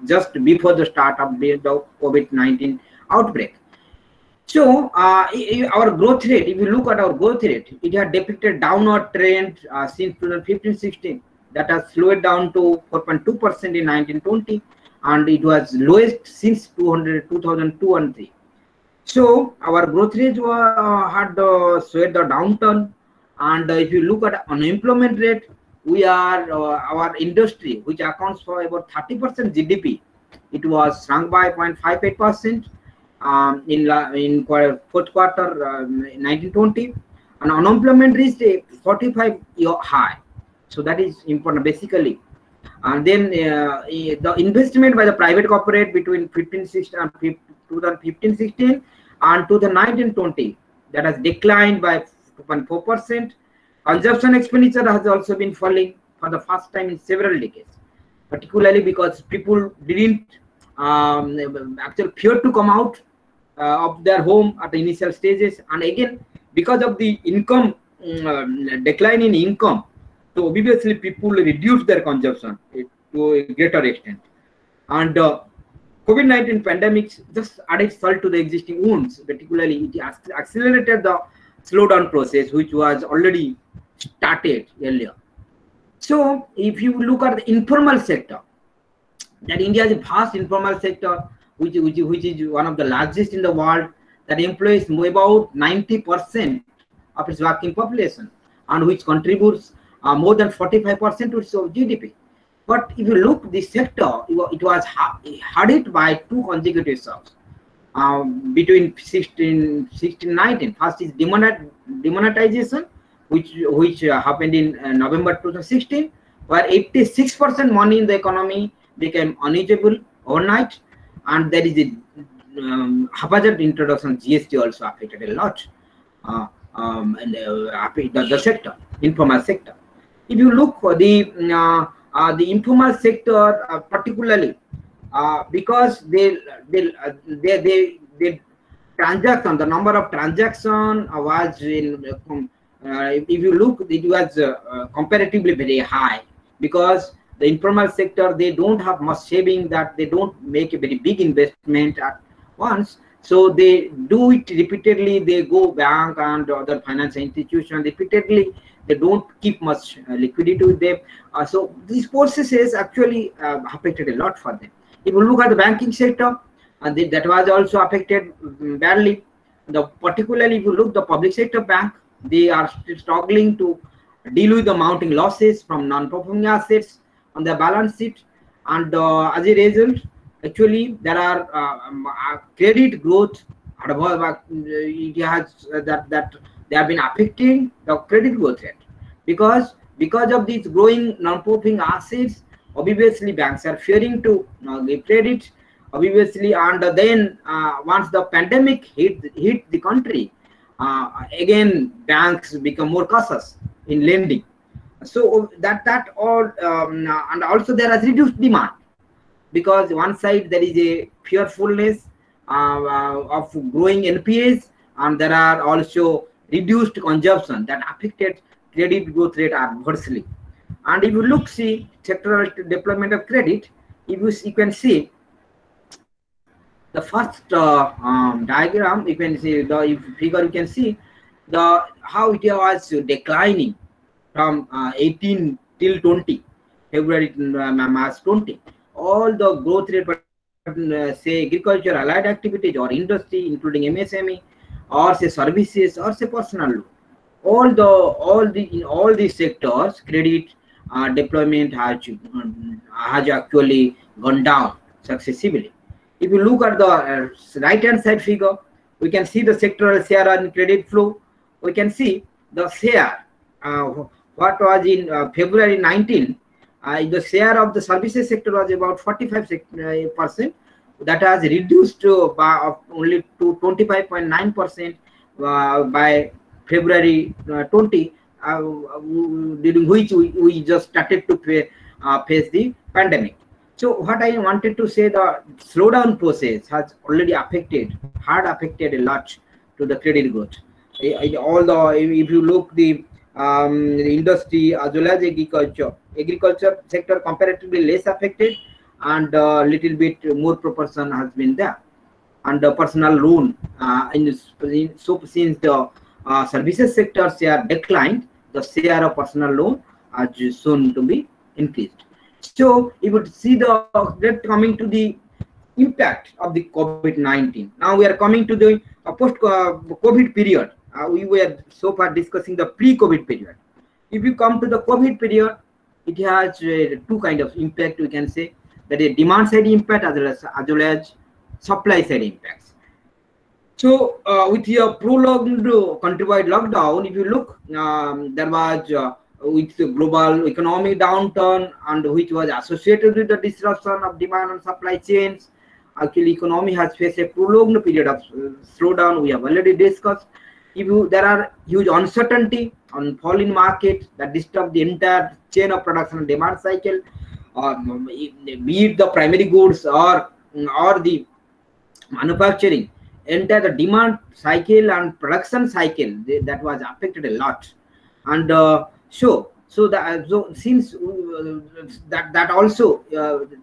just before the start of the COVID-19 outbreak. So our growth rate, if you look at our growth rate, it had depicted downward trend since 2015-16. That has slowed down to 4.2% in 1920, and it was lowest since 2002 and 3. So our growth rate had slowed the downturn, and if you look at unemployment rate, we are our industry, which accounts for about 30% GDP, it was shrunk by 0.58% in fourth quarter 1920, and unemployment reached a 45-year high. So that is important basically. And then the investment by the private corporate between 2015-16 and 2019-20, that has declined by 2.4%. Consumption expenditure has also been falling for the first time in several decades, particularly because people didn't actually fear to come out of their home at the initial stages, and again because of the income decline in income, so obviously people reduce their consumption to a greater extent. And COVID-19 pandemic just added salt to the existing wounds. Particularly, it accelerated the slowdown process, which was already started earlier. So if you look at the informal sector, that India is a vast informal sector, which is one of the largest in the world, that employs about 90% of its working population, and which contributes more than 45% to its GDP. But if you look, this sector, it was hard hit by two consecutive shocks between 16-19. First is demonetization, which happened in November 2016, where 86% money in the economy became unusable overnight, and there is a haphazard introduction of GST also affected a lot the sector, informal sector. If you look for the informal sector, particularly because they transaction, the number of transaction was in if you look, it was comparatively very high, because the informal sector, they don't have much saving, that they don't make a very big investment at once. So they do it repeatedly. They go bank and other financial institutions repeatedly. They don't keep much liquidity with them. So these processes actually affected a lot for them. If you look at the banking sector, that was also affected badly. Particularly if you look the public sector bank, they are still struggling to deal with the mounting losses from non-performing assets on their balance sheet, and as a result, actually there are credit growth. It has that they have been affecting the credit growth rate, because of these growing non-performing assets. Obviously, banks are fearing to give credit. Obviously, and then once the pandemic hit the country, again banks become more cautious in lending. So that all and also there is reduced demand, because one side there is a fearfulness of growing NPAs, and there are also reduced consumption that affected credit growth rate adversely. And if you look, see sectoral deployment of credit, you can see the first diagram. You can see the figure. You can see how it was declining from 18 till 20, February March 20. All the growth rate, say agriculture, allied activities, or industry, including MSME, or say services, or say personal loan, in all these sectors, credit deployment has actually gone down successively. If you look at the right hand side figure, we can see the sectoral share and credit flow. We can see the share what was in February 19. The share of the services sector was about 45%. That has reduced by only to 25.9% by February 20, during which we just started to face the pandemic. So what I wanted to say, the slowdown process has already affected a lot to the credit growth. Although if you look the industry as well as agriculture sector comparatively less affected, and a little bit more proportion has been there. And the personal loan so since the services sector share declined, the share of personal loan has shown to be increased. So you would see that coming to the impact of the COVID-19. Now we are coming to the post-COVID period. We were so far discussing the pre-COVID period. If you come to the COVID period, it has two kind of impact, we can say, that is demand side impact as well as supply side impacts. So with your prolonged countrywide lockdown, if you look, there was with the global economic downturn, and which was associated with the disruption of demand and supply chains. Actually, economy has faced a prolonged period of slowdown. We have already discussed. There are huge uncertainty on fall in market that disturb the entire chain of production and demand cycle, be it the primary goods or the manufacturing. Entire the demand cycle and production cycle that was affected a lot. And since that also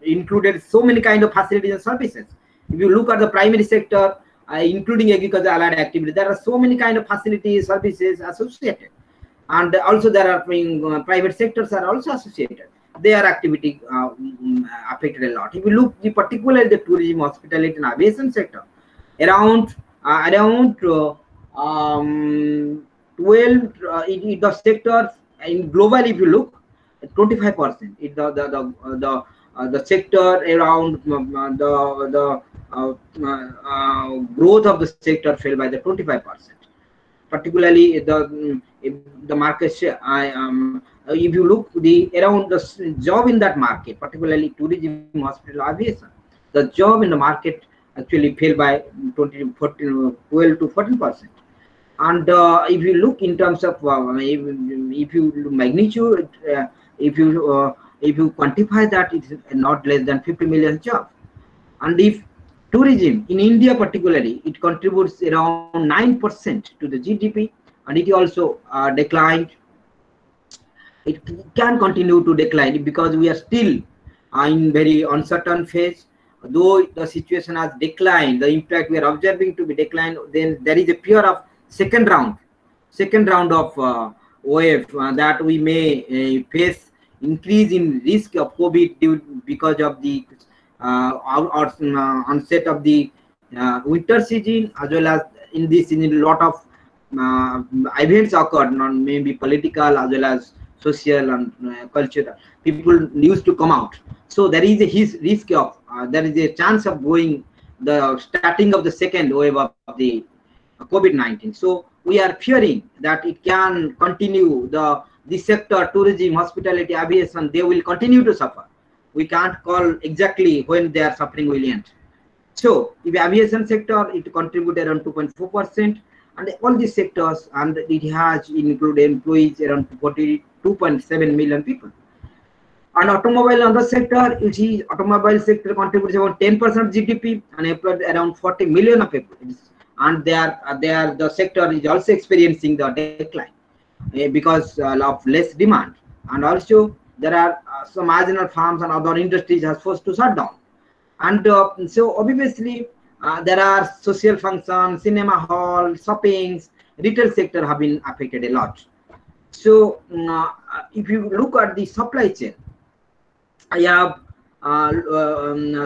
included so many kind of facilities and services. If you look at the primary sector, including agriculture allied activity, there are so many kind of facilities, services associated, and also there are private sectors are also associated. Their activity affected a lot. If you look particularly the tourism, hospitality, and aviation sector, around 12 the sectors in global, if you look, 25%. The sector around the growth of the sector fell by the 25%. Particularly the market share. If you look around the job in that market, particularly tourism, hospital, aviation, the job in the market actually fell by 12 to 14%. And if you look in terms of if you magnitude, if you quantify that, it's not less than 50 million jobs. And if tourism in India particularly, it contributes around 9% to the GDP, and it also declined. It can continue to decline because we are still in very uncertain phase. Though the situation has declined, the impact we are observing to be declined, then there is a fear of second round of wave that we may face increase in risk of COVID because of the onset of the winter season, as well as in this season a lot of events occurred, maybe political as well as social and cultural. People used to come out, so there is a risk of there is a chance of the starting of the second wave of the COVID-19. So we are fearing that it can continue. The sector, tourism, hospitality, aviation, they will continue to suffer. We can't call exactly when they are suffering will end. So if aviation sector, it contributed around 2.4%, and all these sectors, and it has included employees around 42.7 million people. And automobile on the sector, automobile sector contributes around 10% of GDP and employed around 40 million of people. And the sector is also experiencing the decline because of less demand. And also there are some marginal farms and other industries are forced to shut down. And so obviously there are social functions, cinema hall, shoppings, retail sector have been affected a lot. So if you look at the supply chain, I have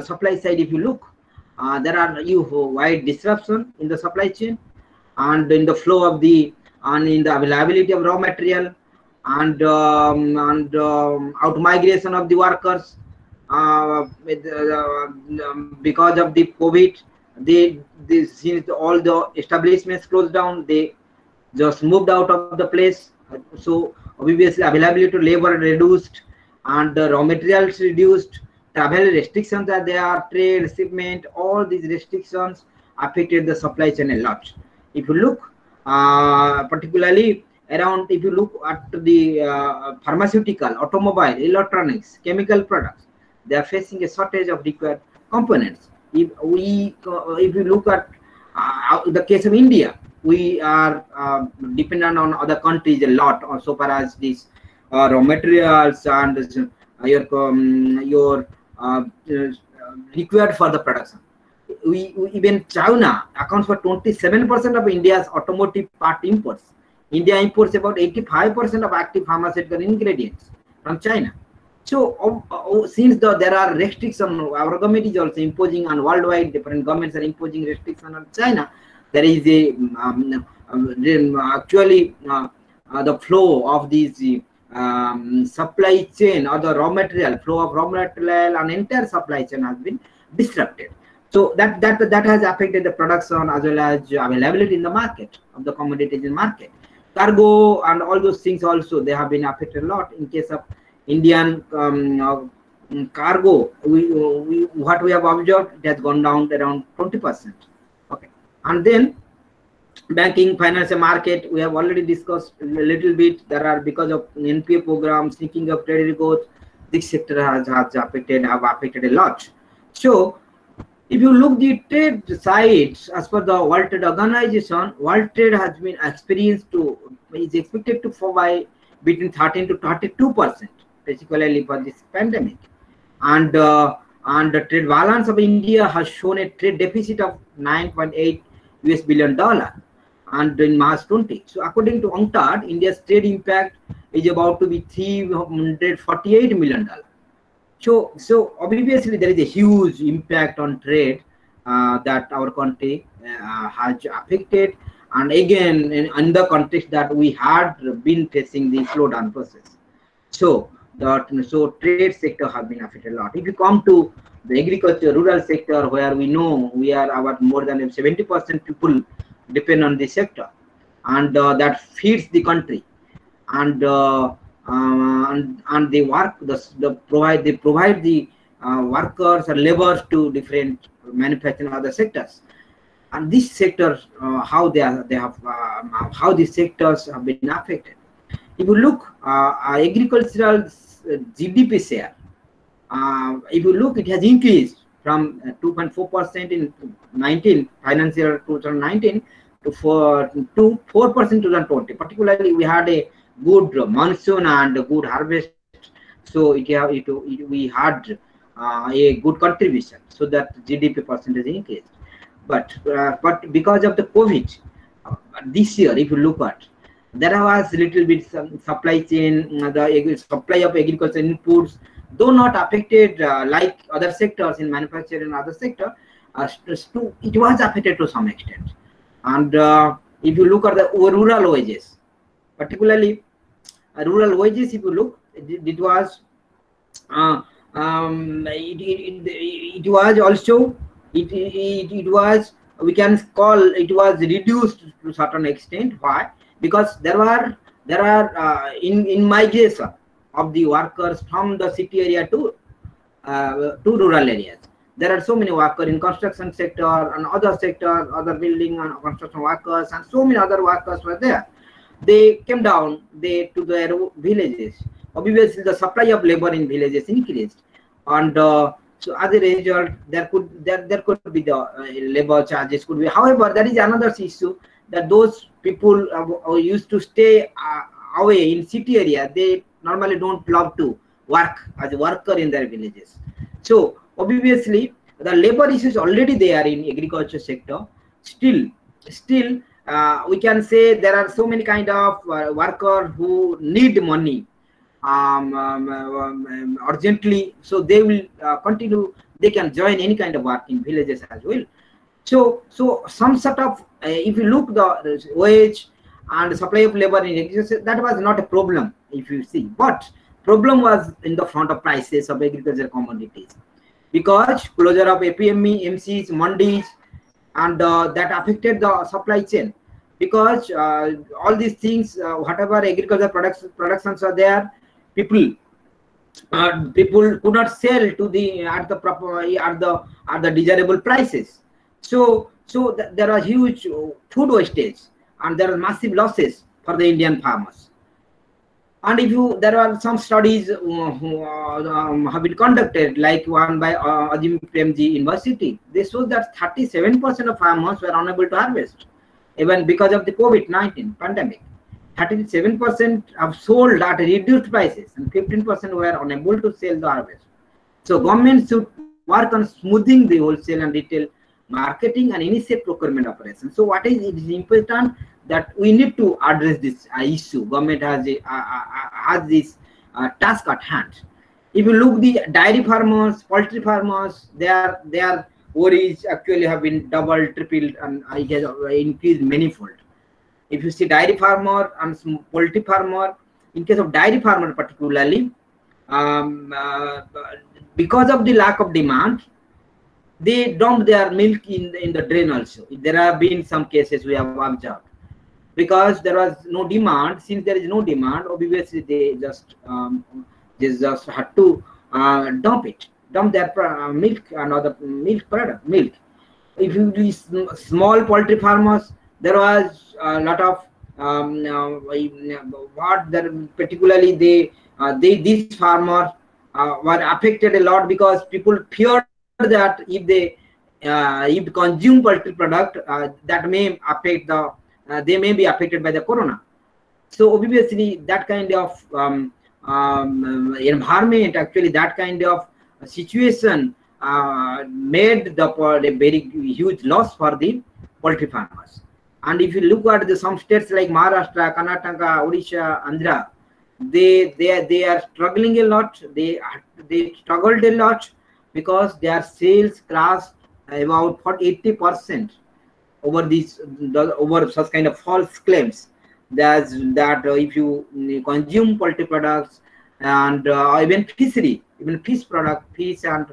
supply side. If you look, there are wide disruption in the supply chain and in the flow of the and in the availability of raw material, and out migration of the workers because of the COVID. Since all the establishments closed down, they just moved out of the place. So obviously availability to labor reduced, and the raw materials reduced. Travel restrictions are there, trade, shipment, all these restrictions affected the supply chain a lot. If you look particularly around, if you look at the pharmaceutical, automobile, electronics, chemical products, they are facing a shortage of required components. If you look at the case of India, we are dependent on other countries a lot, so far as these raw materials and your required for the production. Even China accounts for 27% of India's automotive part imports. India imports about 85% of active pharmaceutical ingredients from China. So since there are restrictions, our government is also imposing on worldwide, different governments are imposing restrictions on China. There is a actually the flow of these supply chain or the raw material, flow of raw material and entire supply chain has been disrupted. So that has affected the production as well as availability in the market of the commodities in market. Cargo and all those things also, they have been affected a lot. In case of Indian cargo, what we have observed, it has gone down around 20%. Okay, and then banking, financial market, we have already discussed a little bit. There are, because of NPA program, sneaking of credit growth, this sector have affected a lot. So if you look the trade sides, as per the World Trade Organization, world trade has been is expected to fall by between 13 to 32%, particularly for this pandemic. And the trade balance of India has shown a trade deficit of $9.8 billion, and in March 20. So according to UNCTAD, India's trade impact is about to be $348 million. So obviously there is a huge impact on trade that our country has affected, and again in the context that we had been facing the slowdown process. So trade sector has been affected a lot. If you come to the agriculture, rural sector, where we know we are our more than 70% people depend on this sector, and that feeds the country, and they work, they provide the workers or laborers to different manufacturing other sectors. And this sector, how these sectors have been affected. If you look agricultural GDP share, if you look, it has increased from 2.4% in financial 2019 to 4% in 2020. Particularly, we had a good monsoon and a good harvest, so we had a good contribution, so that GDP percentage increased. But because of the COVID, this year, if you look at, there was little bit some supply chain, the supply of agricultural inputs, though not affected like other sectors in manufacturing and other sector, it was affected to some extent. And if you look at the rural wages, particularly rural wages, if you look, it was also, we can call, it was reduced to certain extent. Why? Because there are in migration of the workers from the city area to rural areas. There are so many workers in construction sector and other sectors, other building and construction workers, and so many other workers were there. They came down to their villages. Obviously, the supply of labor in villages increased, and so as a result, there could be the labor charges could be. However, there is another issue, that those people who used to stay away in city area, they normally don't love to work as a worker in their villages. So obviously, the labor issues already there in agriculture sector. Still, we can say there are so many kind of workers who need money urgently, so they will continue. They can join any kind of work in villages as well. So some sort of, if you look the wage and supply of labor in agriculture, that was not a problem if you see. But problem was in the front of prices of agricultural commodities, because closure of APME, MCs, mandis, and that affected the supply chain, because all these things, whatever agricultural productions are there, people could not sell to the at the proper at the desirable prices. So there was huge food wastage, and there are massive losses for the Indian farmers. And if you, there are some studies have been conducted, like one by Azim Premji University. They show that 37% of farmers were unable to harvest, even because of the COVID-19 pandemic. 37% have sold at reduced prices, and 15% were unable to sell the harvest. So government should work on smoothing the wholesale and retail marketing and initiate procurement operations. So what is it is important that we need to address this issue. Government has this task at hand. If you look the dairy farmers, poultry farmers, their worries actually have been doubled, tripled, and it has increased manifold. If you see dairy farmer and poultry farmer, in case of dairy farmer particularly, because of the lack of demand, they dump their milk in the drain also. There have been some cases we have observed. Because there was no demand, since there is no demand, obviously they just had to dump their milk and other milk product. If you do small poultry farmers, there was a lot of particularly these farmers were affected a lot, because people feared that if they consume poultry product, that may affect the they may be affected by the corona. So obviously that kind of environment, actually that kind of situation made a very huge loss for the poultry farmers. And if you look at some states like Maharashtra, Karnataka, Odisha, Andhra, they are struggling a lot. They struggled a lot, because their sales crashed about 80% over such kind of false claims that if you consume poultry products and even fishery, even fish and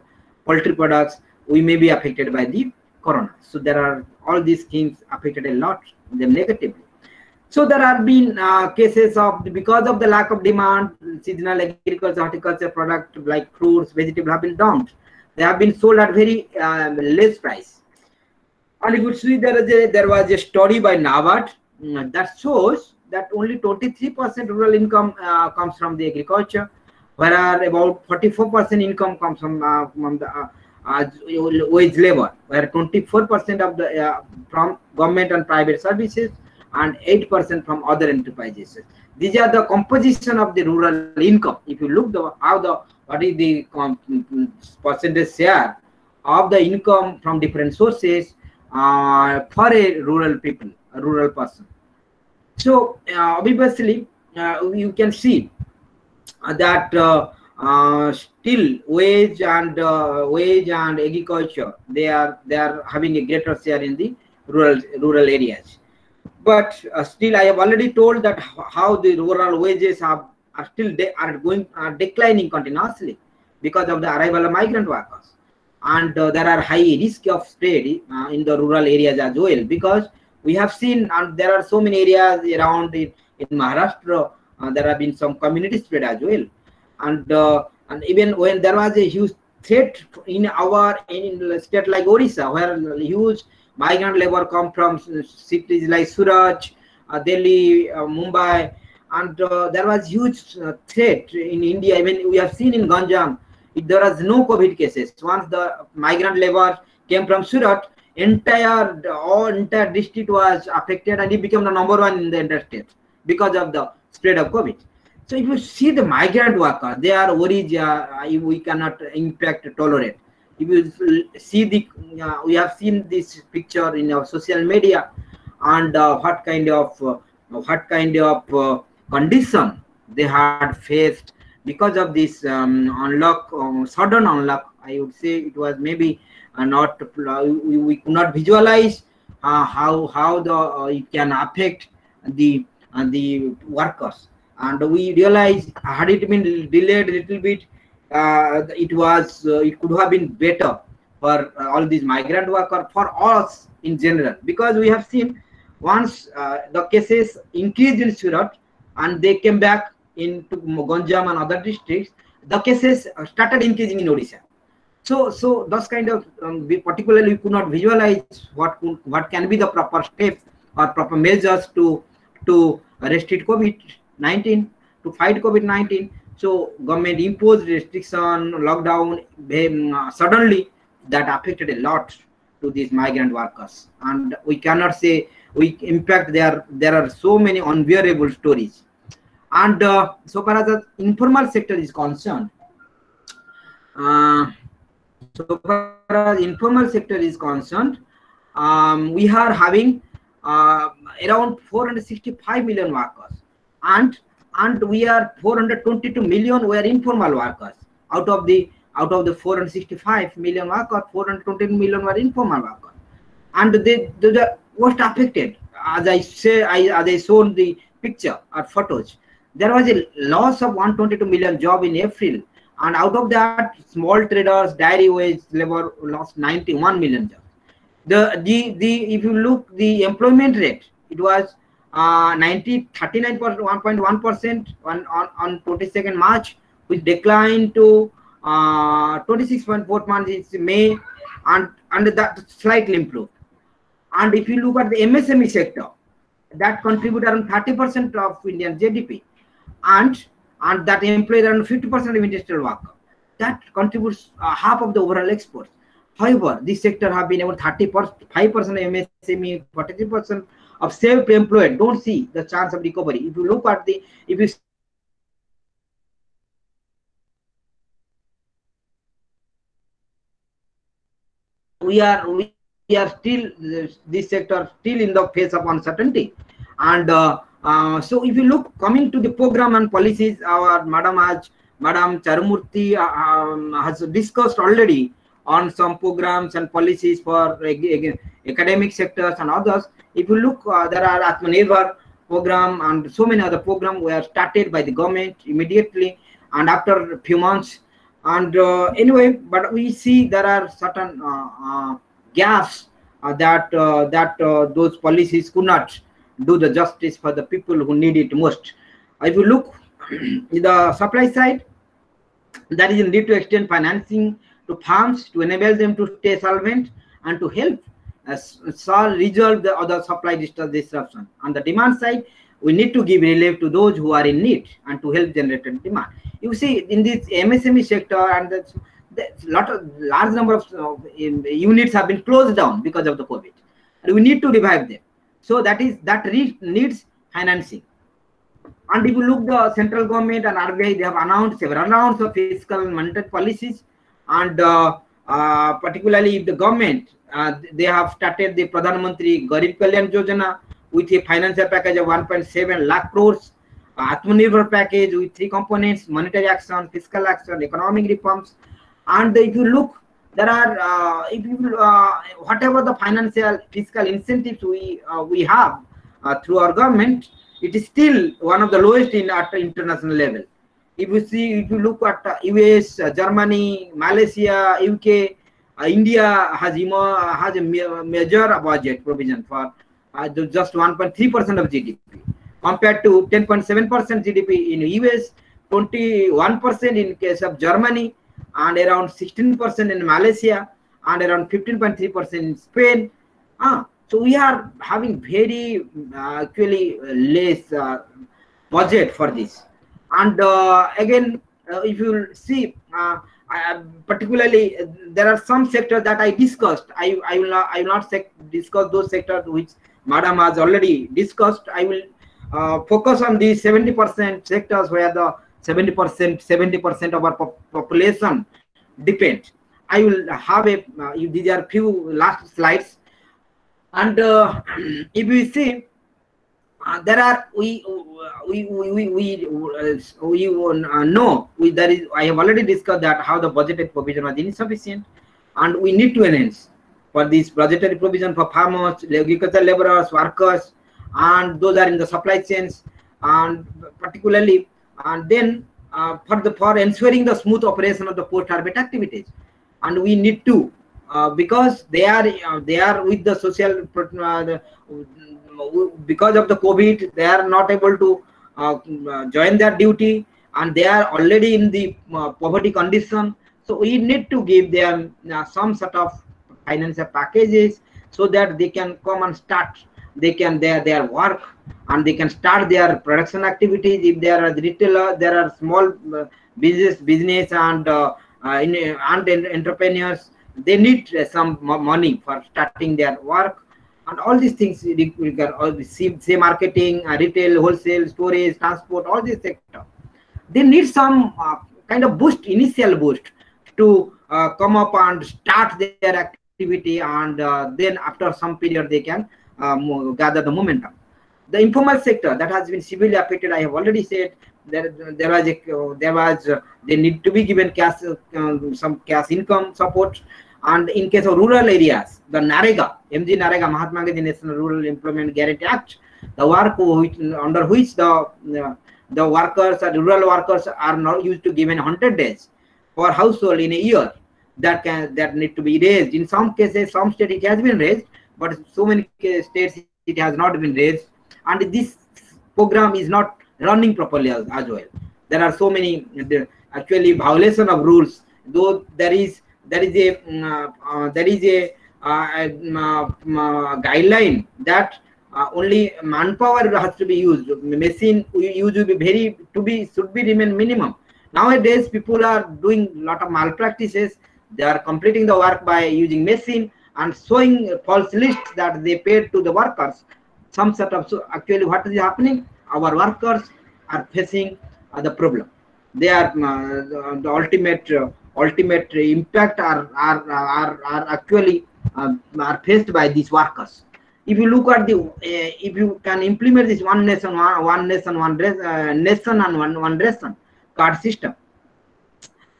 poultry products, we may be affected by the corona. So there are all these things affected a lot them negatively. So there have been cases of, because of the lack of demand, seasonal agriculture, horticulture product like fruits, vegetables have been dumped. They have been sold at very less price. And you could see there was a study by NABARD that shows that only 23% rural income comes from the agriculture, whereas about 44% income comes from the wage labor, where 24% of the from government and private services, and 8% from other enterprises. These are the composition of the rural income. If you look what is the percentage share of the income from different sources for a rural people, a rural person. So obviously you can see that still wage and agriculture, they are having a greater share in the rural areas. But still, I have already told that how the rural wages are declining continuously because of the arrival of migrant workers, and there are high risk of spread in the rural areas as well, because we have seen, and there are so many areas around in Maharashtra, there have been some community spread as well, and even when there was a huge threat in the state like Odisha, where huge migrant labor come from cities like Surat, Delhi, Mumbai, and there was huge threat in India. Even we have seen in Ganjam, there was no COVID cases. Once the migrant labor came from Surat, entire district was affected, and it became the #1 in the entire state because of the spread of COVID. So if you see the migrant worker, they are worried. We cannot in fact tolerate. If you see we have seen this picture in our social media, and what kind of condition they had faced because of this sudden unlock. I would say it was maybe we could not visualize how it can affect the workers. And we realized, had it been delayed a little bit, it could have been better for all these migrant workers, for us in general, because we have seen once the cases increased in Surat and they came back into Ganjam and other districts, the cases started increasing in Odisha. So those kind of we particularly could not visualize what can be the proper steps or proper measures to restrict COVID-19, to fight COVID-19. So government imposed restriction, lockdown suddenly, that affected a lot to these migrant workers. And we cannot say, in fact there are so many unbearable stories. And so far as the informal sector is concerned, we are having around 465 million workers, and we are 422 million were informal workers. Out of the 465 million workers, 420 million were informal workers, and they the most affected. As I showed the picture or photos, there was a loss of 122 million job in April, and out of that, small traders, dairy wage labor lost 91 million jobs. If you look the employment rate, it was 1.1% on 22nd March, which declined to 26.4% in May, and that slightly improved. And if you look at the MSME sector, that contributes around 30% of Indian GDP, and that employs around 50% of industrial workers. That contributes half of the overall exports. However, this sector have been about 35% MSME, 43% of self-employed don't see the chance of recovery. If you look at we are still, this sector still in the face of uncertainty. And so if you look, coming to the program and policies, our Madam Charumurthy has discussed already on some programs and policies for academic sectors and others. If you look, there are Atmanirbhar program and so many other programs were started by the government immediately and after a few months. And anyway, but we see there are certain gaps that those policies could not do the justice for the people who need it most. If you look in the supply side, there is a need to extend financing to farms to enable them to stay solvent and to help resolve the other supply disruption. On the demand side, we need to give relief to those who are in need and to help generate demand. You see, in this MSME sector, and large number of units have been closed down because of the COVID, and we need to revive them. So that needs financing. And if you look, the central government and RBI, they have announced several rounds of fiscal and monetary policies, and particularly if the government, they have started the Pradhan Mantri Garib Kalyan Yojana with a financial package of 1.7 lakh crores, Atmanirbhar package with 3 components: monetary action, fiscal action, economic reforms. And if you look, there are whatever the financial fiscal incentives we have through our government, it is still one of the lowest at the international level. If you look at US, Germany, Malaysia, UK, India has a major budget provision for just 1.3% of GDP, compared to 10.7% GDP in US, 21% in case of Germany, and around 16% in Malaysia, and around 15.3% in Spain. So we are having very actually less budget for this. And again, if you see, particularly there are some sectors that I discussed. I will not discuss those sectors which Madam has already discussed. I will focus on these 70% sectors where the 70% of our population depend. I will have these are few last slides. And if we see, there are I have already discussed that how the budgetary provision was insufficient, and we need to enhance for this budgetary provision for farmers, agricultural laborers, workers, and those are in the supply chains, and particularly, and then for ensuring the smooth operation of the post-harvest activities. And we need to, because they are with the social, because of the COVID, they are not able to join their duty, and they are already in the poverty condition. So we need to give them some sort of financial packages so that they can come and start. They can their work, and they can start their production activities. If there are retailer, there are small business and entrepreneurs, they need some money for starting their work. And all these things require say marketing, retail, wholesale, storage, transport, all this sector. They need some kind of boost, initial boost, to come up and start their activity, and then after some period they can gather the momentum. The informal sector that has been severely affected, I have already said, they need to be given cash, some cash income support. And in case of rural areas, the NAREGA, MG NAREGA, Mahatma Gandhi National Rural Employment Guarantee Act, the work under which the workers or rural workers are not used to given 100 days for household in a year, that need to be raised. In some cases, some states it has been raised, but so many states it has not been raised, and this program is not running properly as well. There are so many actually violation of rules, though there is a guideline that only manpower has to be used. Machine use will be should be remain minimum. Nowadays, people are doing a lot of malpractices. They are completing the work by using machine and showing false lists that they paid to the workers. Some sort of, so actually what is happening? Our workers are facing the problem. They are the ultimate impact are actually are faced by these workers. If you look at the if you can implement this one nation one ration card system,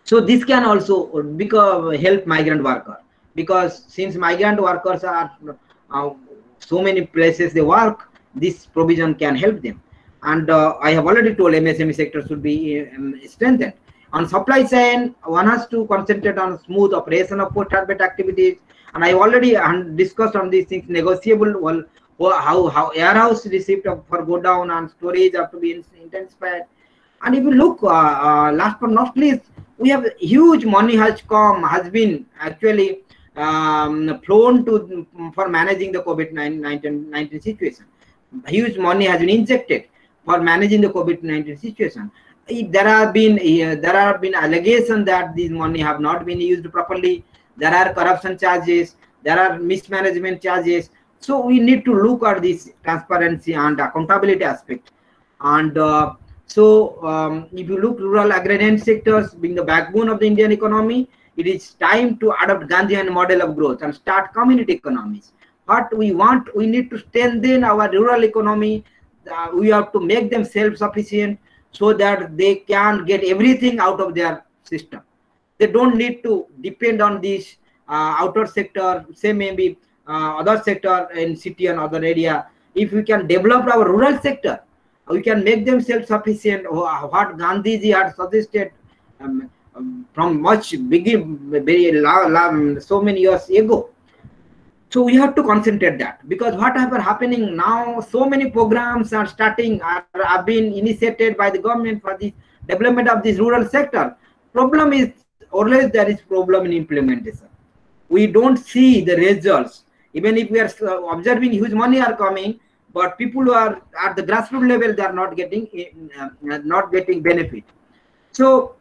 so this can also help migrant worker, because since migrant workers are so many places they work, this provision can help them. And I have already told MSME sector should be strengthened. On supply chain, one has to concentrate on smooth operation of post-harvest activities. And I already discussed on these things, negotiable, how warehouse receipt for go down and storage have to be intensified. And if you look, last but not least, we have huge money has been actually flown to for managing the COVID-19 situation. Huge money has been injected for managing the COVID-19 situation. There have been allegations that these money have not been used properly. There are corruption charges. There are mismanagement charges. So we need to look at this transparency and accountability aspect. And if you look, rural agrarian sectors being the backbone of the Indian economy, it is time to adopt Gandhian model of growth and start community economies. What we want, we need to strengthen our rural economy. We have to make them self-sufficient so that they can get everything out of their system. They don't need to depend on this outer sector, say maybe other sector in city and other area. If we can develop our rural sector, we can make them self-sufficient. What Gandhiji had suggested from much so many years ago. So we have to concentrate that, because whatever happening now, so many programs are starting, have been initiated by the government for the development of this rural sector. Problem is always there is problem in implementation. We don't see the results. Even if we are observing huge money are coming, but people who are at the grassroots level, they are not getting benefit. So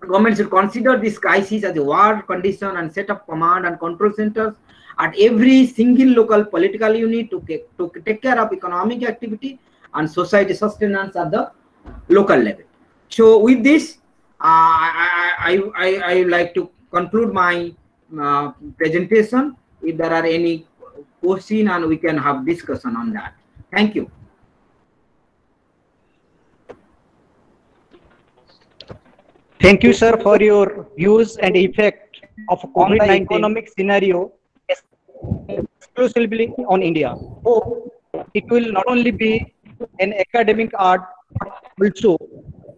government should consider this crisis as a war condition and set up command and control centers at every single local political unit to take care of economic activity and society sustenance at the local level. So with this, I like to conclude my presentation. If there are any question, and we can have discussion on that. Thank you. Thank you, sir, for your views and effect of COVID-19 economic scenario exclusively on India. Hope it will not only be an academic art, but also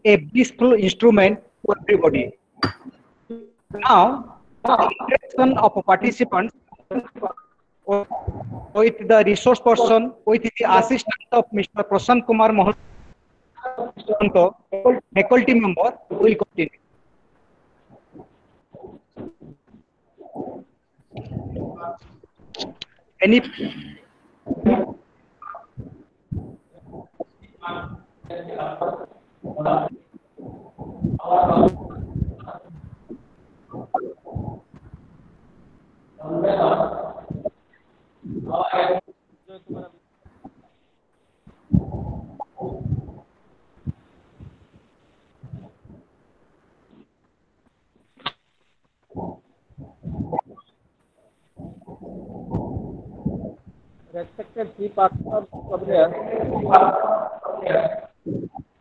a blissful instrument for everybody. Now, the interaction of participants with the resource person, with the assistant of Mr. Prasant Kumar Mohanto, faculty member, will continue. Any respected chief officer of the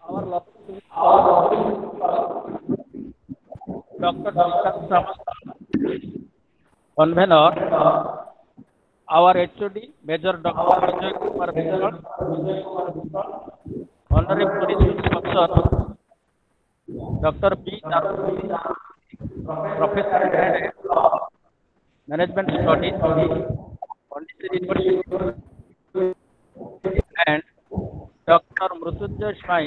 our lovely Dr. Vishal Samast, convener, our HOD, Major Dr. Vijay Kumar Vishal, Honorable Research Officer, Dr. B. Naru, Professor and Management Studies, Pondicherry University, and Dr. Mrutyunjay Swai,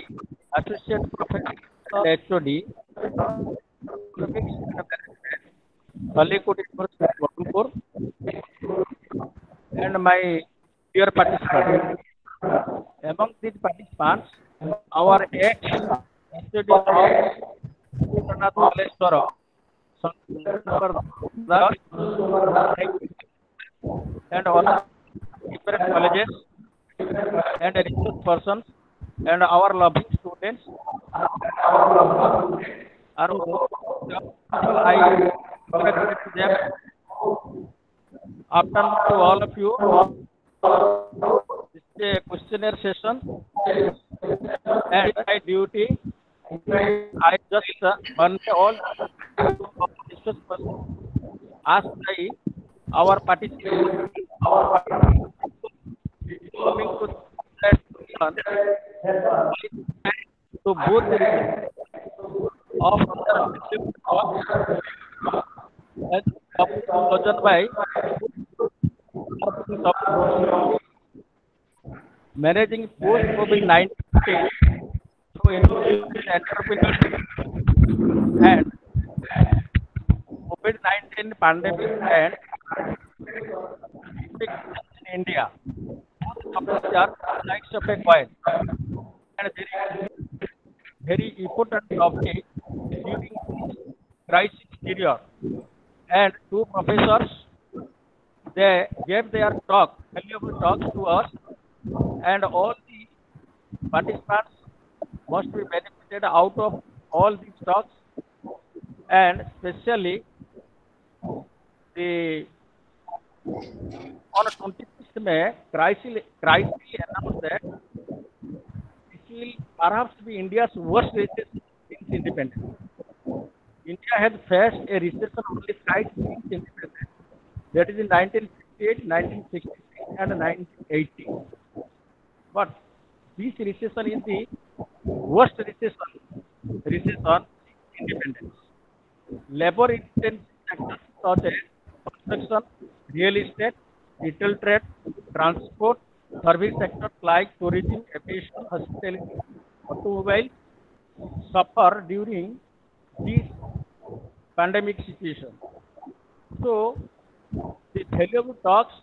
Associate Professor HOD, Economics and Management, Palikut University, Kuala and my dear participants. Among these participants, our ex-HOD Ranath Maleshwara, and all different colleges and research persons and our loving students are I congratulate them. Afternoon to all of you. This is a questionnaire session and my duty I just all research persons asked by our participants coming to that to both the of chosen by managing post COVID-19 through entrepreneurship and COVID-19 pandemic and in India. Both are sides of a coin, and very important topic during this crisis period. And two professors, they gave their talk, valuable talks to us, and all the participants must be benefited out of all these talks, and especially the on 26th May, crisis announced that it will perhaps be India's worst recession since independence. India has faced a recession only thrice since independence. That is in 1958, 1966, and 1980. But this recession is the worst recession since independence. Labor-intensive sectors such as construction, real estate, retail trade, transport, service sectors like tourism, aviation, hospitality, automobile suffer during this pandemic situation. So, the valuable talks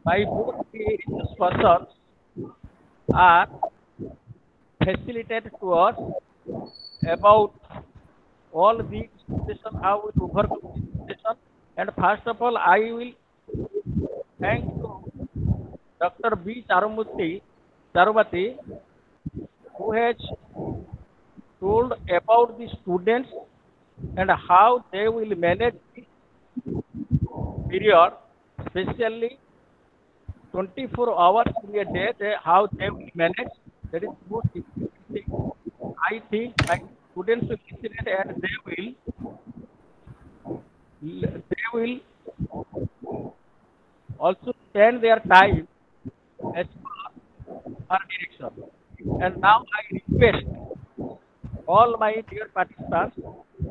by both the research persons are facilitated to us about all the situation, how we overcome the situation. And first of all, I will thank Dr. B. Charubati, who has told about the students and how they will manage this period, especially 24 hours in a day, how they will manage. That is most important thing. I think my students will listen and they will also spend their time as per our direction. And now I request all my dear participants,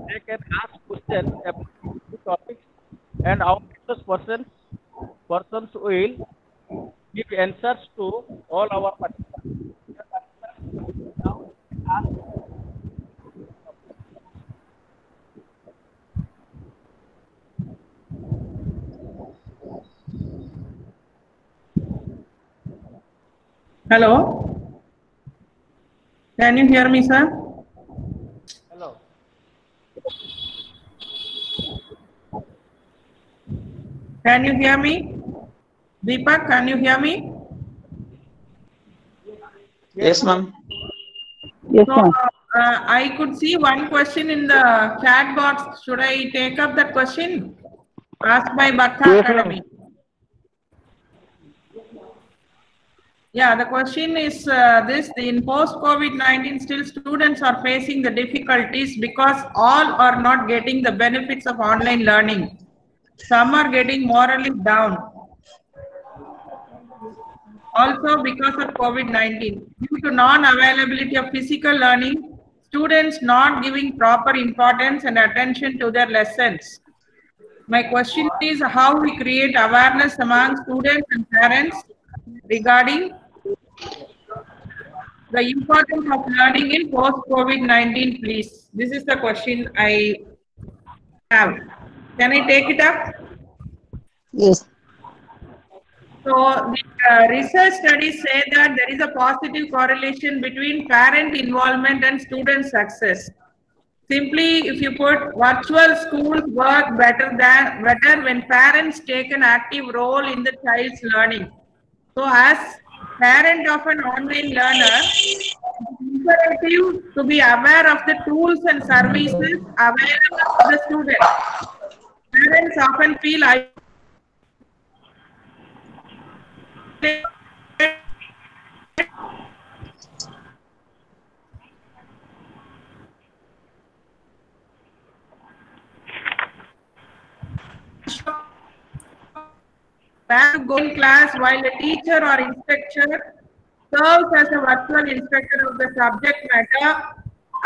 they can ask questions about the topics, and our persons will give answers to all our participants. Now, ask. Hello. Can you hear me, sir? Hello. Can you hear me? Deepak, can you hear me? Yes, ma'am. Yes, So, ma'am. I could see one question in the chat box. Should I take up that question? Asked by Bhatta Yes, Academy. Yeah, the question is this: in post-COVID-19, still students are facing the difficulties because all are not getting the benefits of online learning. Some are getting morally down. Also because of COVID-19, due to non-availability of physical learning, students not giving proper importance and attention to their lessons. My question is how we create awareness among students and parents regarding the importance of learning in post-COVID-19, please. This is the question I have. Can I take it up? Yes. So the research studies say that there is a positive correlation between parent involvement and student success. Simply, if you put virtual schools work better when parents take an active role in the child's learning. So as parent of an online learner, it's imperative to be aware of the tools and services available to the student. Parents often feel to go in class while a teacher or instructor serves as a virtual instructor of the subject matter.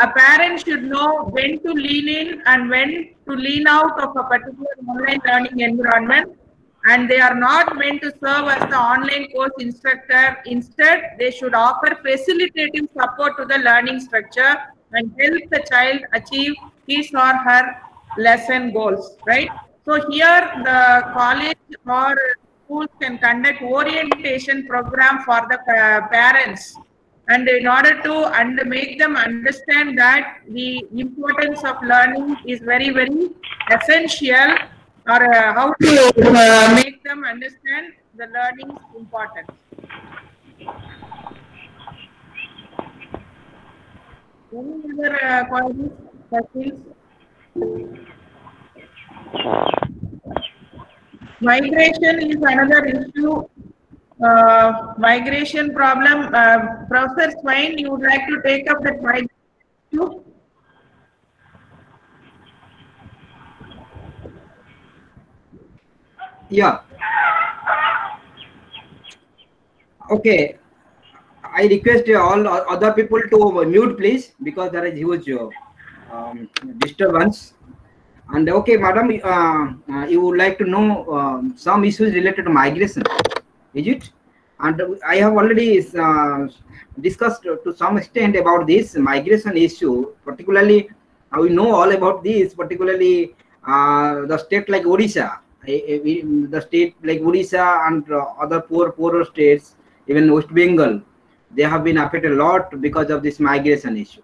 A parent should know when to lean in and when to lean out of a particular online learning environment, and they are not meant to serve as the online course instructor. Instead, they should offer facilitative support to the learning structure and help the child achieve his or her lesson goals, right? So here the college or schools can conduct orientation program for the parents, and in order to make them understand that the importance of learning is very, very essential, or how to make them understand the learning is important. Any other questions? Migration is another issue. Migration problem. Professor Swain, you would like to take up that migration issue? Yeah. Okay. I request all other people to mute, please, because there is huge disturbance. And okay, madam, you would like to know some issues related to migration, is it? And I have already discussed to some extent about this migration issue. Particularly, we know all about this. Particularly, the state like Odisha, the state like Odisha and other poorer states, even West Bengal, they have been affected a lot because of this migration issue.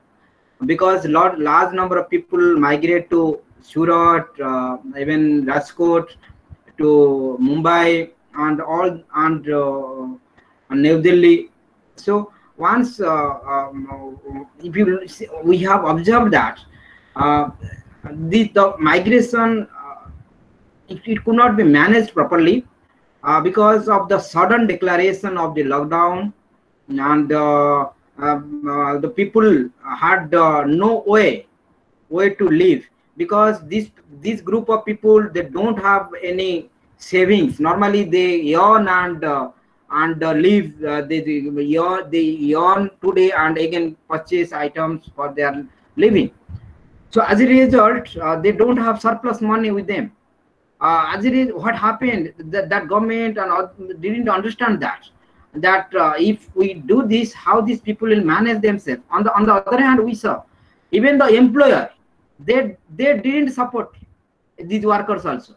Because large number of people migrate to Surat, even Rajkot, to Mumbai, and all, and New Delhi. So once if you see, we have observed that the migration it could not be managed properly because of the sudden declaration of the lockdown, and the people had no way to live, because this group of people, they don't have any savings. Normally they earn and and live. They earn today and again purchase items for their living. So as a result, they don't have surplus money with them. As it is, what happened, that government and didn't understand that if we do this, how these people will manage themselves. On the other hand, we saw even the employer, they didn't support these workers also.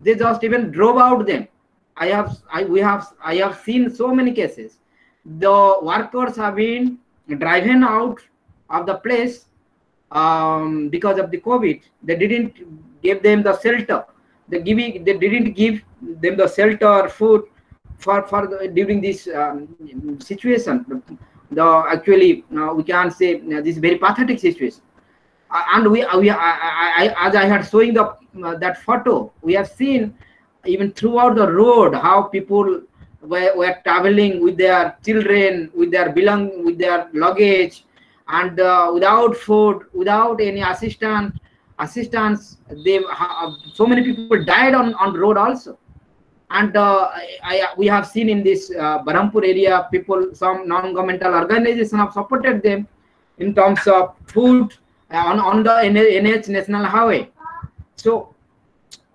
They just even drove out them. I have seen so many cases. The workers have been driven out of the place because of the COVID. They didn't give them the shelter. They didn't give them the shelter, food during this situation. Actually we can say this very pathetic situation. And as I had showing that photo, we have seen even throughout the road how people were traveling with their children, with their luggage, and without food, without any assistance. So many people died on road also. And we have seen in this Berhampur area, some non-governmental organizations have supported them in terms of food on the NH National Highway. So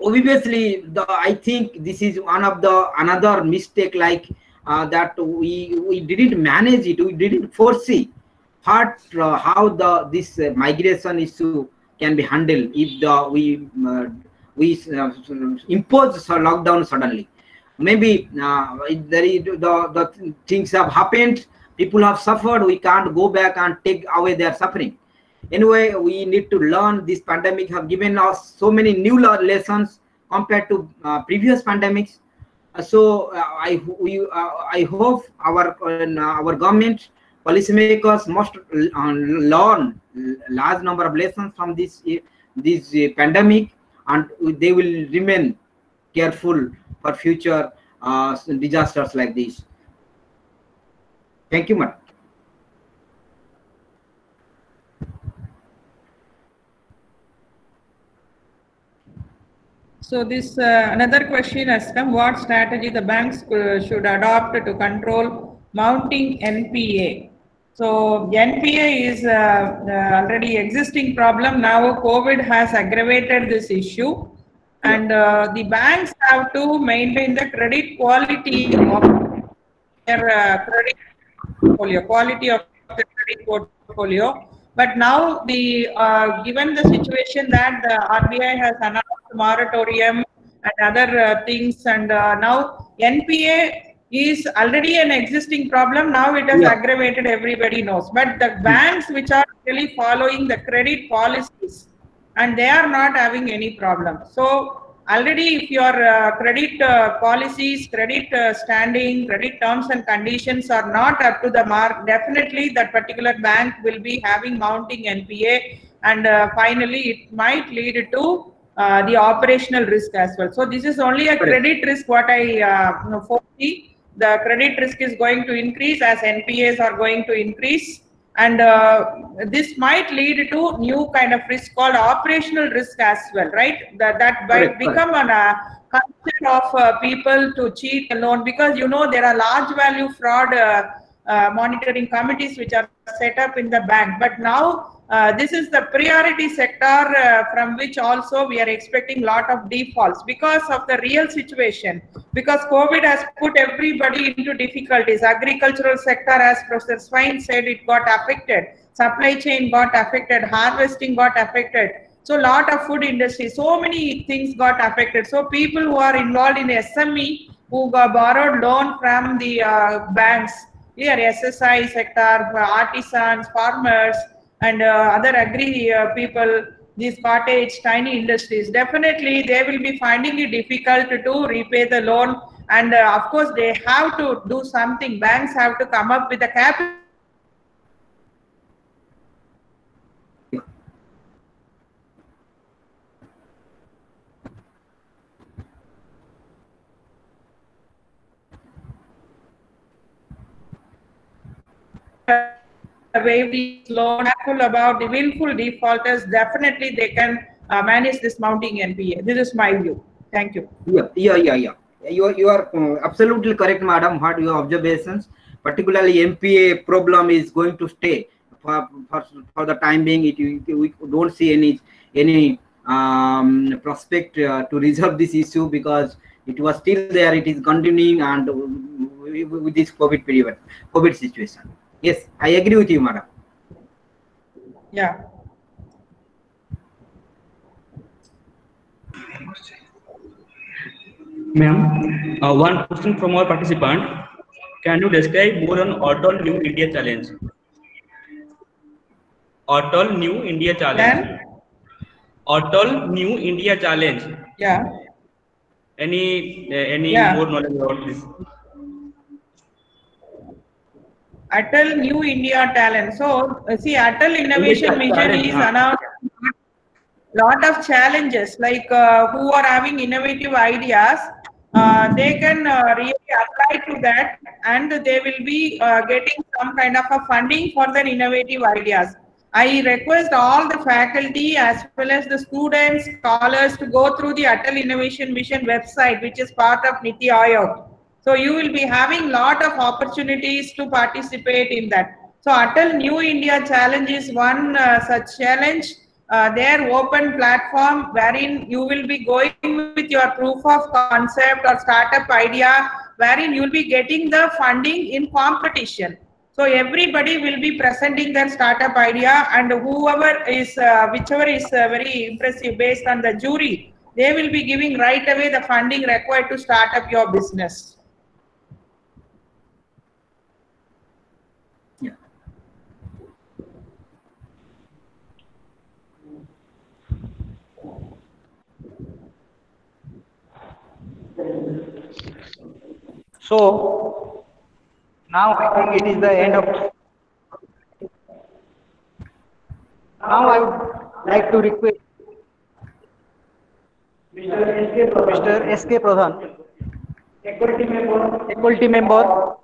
obviously, I think this is another mistake, like that we didn't manage it. We didn't foresee how this migration issue can be handled if we impose lockdown suddenly. Maybe the things have happened, people have suffered, we can't go back and take away their suffering. Anyway, we need to learn. This pandemic have given us so many new lessons compared to previous pandemics. So I hope our government, policymakers must learn large number of lessons from this pandemic, and they will remain careful for future disasters like this. Thank you, madam. So this another question has come: what strategy the banks should adopt to control mounting NPA? So NPA is already existing problem. Now COVID has aggravated this issue, and the banks have to maintain the credit quality of their credit portfolio, quality of the credit portfolio. But now given the situation that the RBI has announced moratorium and other things, and now NPA is already an existing problem. Now it has aggravated, everybody knows. But the banks which are really following the credit policies, and they are not having any problem. So already if your credit policies, credit standing, credit terms and conditions are not up to the mark, definitely that particular bank will be having mounting NPA, and finally it might lead to the operational risk as well. So this is only a credit risk what I foresee. The credit risk is going to increase as NPAs are going to increase, and this might lead to new kind of risk called operational risk as well, right? That might become a culture of people to cheat a loan, because you know there are large value fraud monitoring committees which are set up in the bank. But now this is the priority sector from which also we are expecting lot of defaults because of the real situation, because COVID has put everybody into difficulties. Agricultural sector, as Professor Swain said, it got affected. Supply chain got affected. Harvesting got affected. So lot of food industry, so many things got affected. So people who are involved in SME, who got borrowed loan from the banks, here SSI sector, artisans, farmers, and other agri people, these cottage, tiny industries, definitely they will be finding it difficult to repay the loan. And of course, they have to do something. Banks have to come up with a capital. Waive the loan, about the willful defaulters, definitely they can manage this mounting NPA. This is my view. Thank you. Yeah. You are absolutely correct, madam. What your observations, particularly MPA problem is going to stay for the time being. We don't see any prospect to resolve this issue because it was still there. It is continuing and with this COVID situation. Yes, I agree with you, madam. Yeah. Ma'am, one question from our participant. Can you describe more on Atal New India Challenge? Atal New India Challenge. Then? Atal New India Challenge. Yeah. Any Yeah. more knowledge about this? Atal New India Talent. So, see, Atal Innovation Mission is announced lot of challenges, like who are having innovative ideas, they can really apply to that, and they will be getting some kind of a funding for their innovative ideas. I request all the faculty as well as the students, scholars to go through the Atal Innovation Mission website, which is part of Niti Aayog. So you will be having lot of opportunities to participate in that. So Atal New India Challenge is one such challenge. Their open platform wherein you will be going with your proof of concept or startup idea, wherein you will be getting the funding in competition. So everybody will be presenting their startup idea, and whoever is, whichever is very impressive based on the jury, they will be giving right away the funding required to start up your business. Yeah. So now I think it is the end of. Now I would like to request Mr. S.K. Pradhan, faculty member,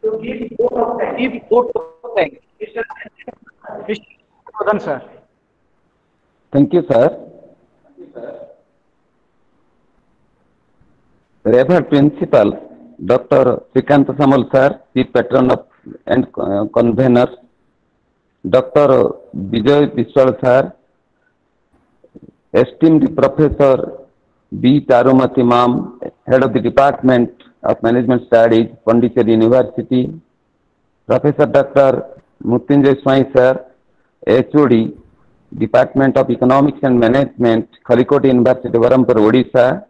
to give vote of thanks. Mr. Pradhan, sir. Thank you, sir. Reverend Principal, Dr. Srikant Samal, sir, Chief Patron of and Convener, Dr. Vijay Biswal, sir, esteemed Professor B. Charumati Ma'am, Head of the Department of Management Studies, Pondicherry University, Professor Dr. Mrityunjay Swai, sir, HOD, Department of Economics and Management, Kalikoti University, Barampur, Odisha,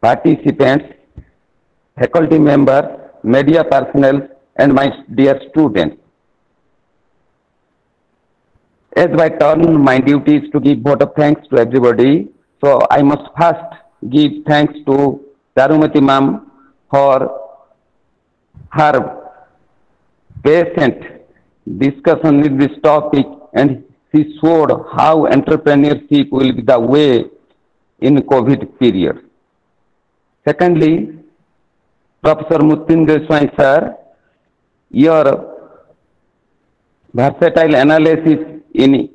participants, faculty members, media personnel, and my dear students. As by turn, my duty is to give vote of thanks to everybody. So I must first give thanks to Charumati Ma'am for her patient discussion with this topic, and she showed how entrepreneurship will be the way in COVID period. Secondly, Professor Mrityunjay Swai, sir, your versatile analysis in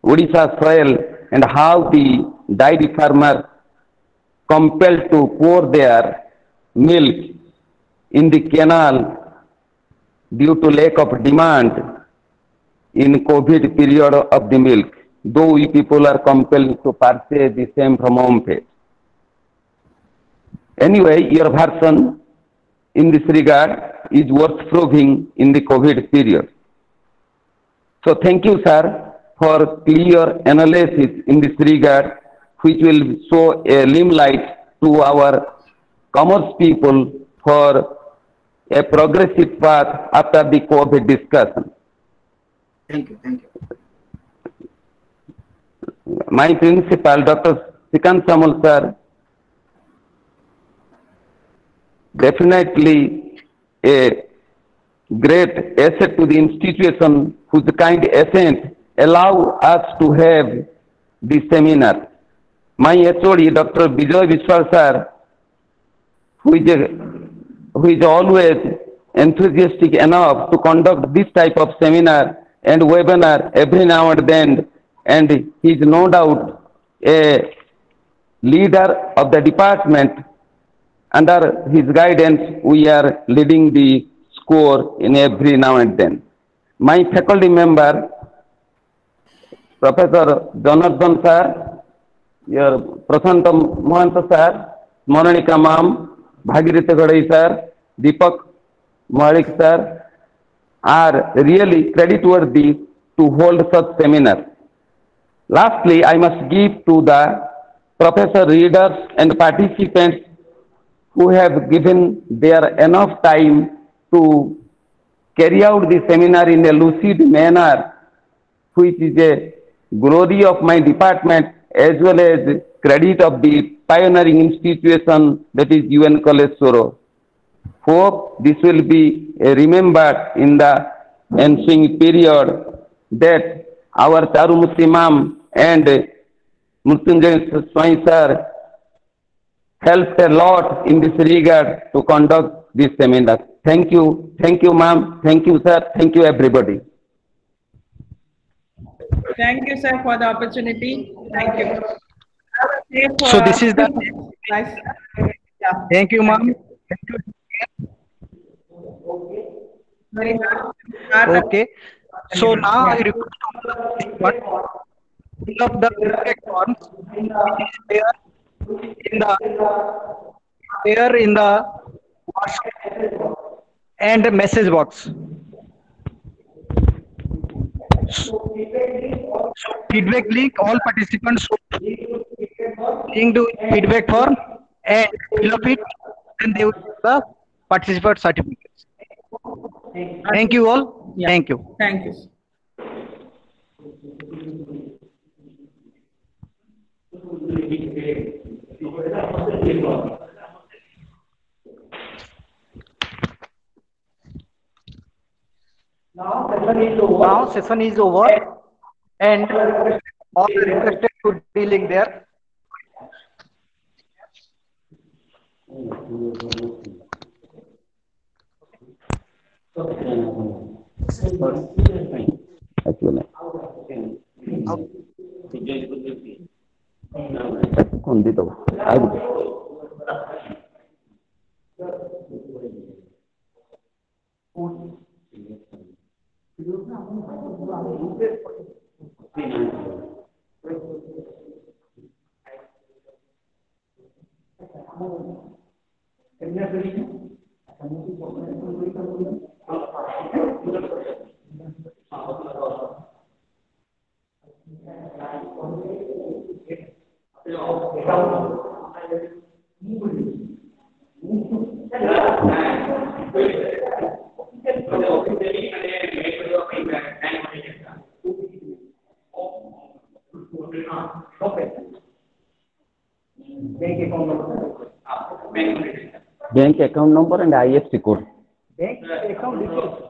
Odisha soil and how the dairy farmers compelled to pour their milk in the canal due to lack of demand in COVID period of the milk, though we people are compelled to purchase the same from home page. Anyway, your version in this regard is worth proving in the COVID period. So thank you, sir, for clear analysis in this regard, which will show a limelight to our commerce people for a progressive path after the COVID discussion. Thank you. Thank you. My principal, Dr. Srikant Samal, sir, definitely a great asset to the institution, whose kind assent allow us to have this seminar. My HOD, Dr. Vijay Biswal, sir, who is always enthusiastic enough to conduct this type of seminar and webinar every now and then, and he is no doubt a leader of the department. Under his guidance, we are leading the score in every now and then. My faculty member, Professor Jonathan sir, your Prasantam Mohanta sir, Monanika ma'am, Bhagirathi Gadai sir, Deepak Malik sir, are really creditworthy to hold such seminar. Lastly, I must give to the professor, readers and participants who have given their enough time to carry out the seminar in a lucid manner, which is a glory of my department as well as credit of the pioneering institution, that is UN College Soro. Hope this will be remembered in the ensuing period, that our Charumurthy ma'am and Mrityunjay Swami sir helped a lot in this regard to conduct this seminar. Thank you ma'am, thank you sir, thank you everybody. Thank you, sir, for the opportunity. Thank you. So this is the. Nice. Yeah. Thank you, ma'am. Very hard. Okay. So now I request one of the correct forms there in the WhatsApp and message box. So feedback link, all participants link to feedback form and fill up it, and they will get the participant certificates. Thank you all. Yeah. Thank you. Thank you. Now session is over, and all the requested to dealing there. Bank account number and IFSC code. Bank account details.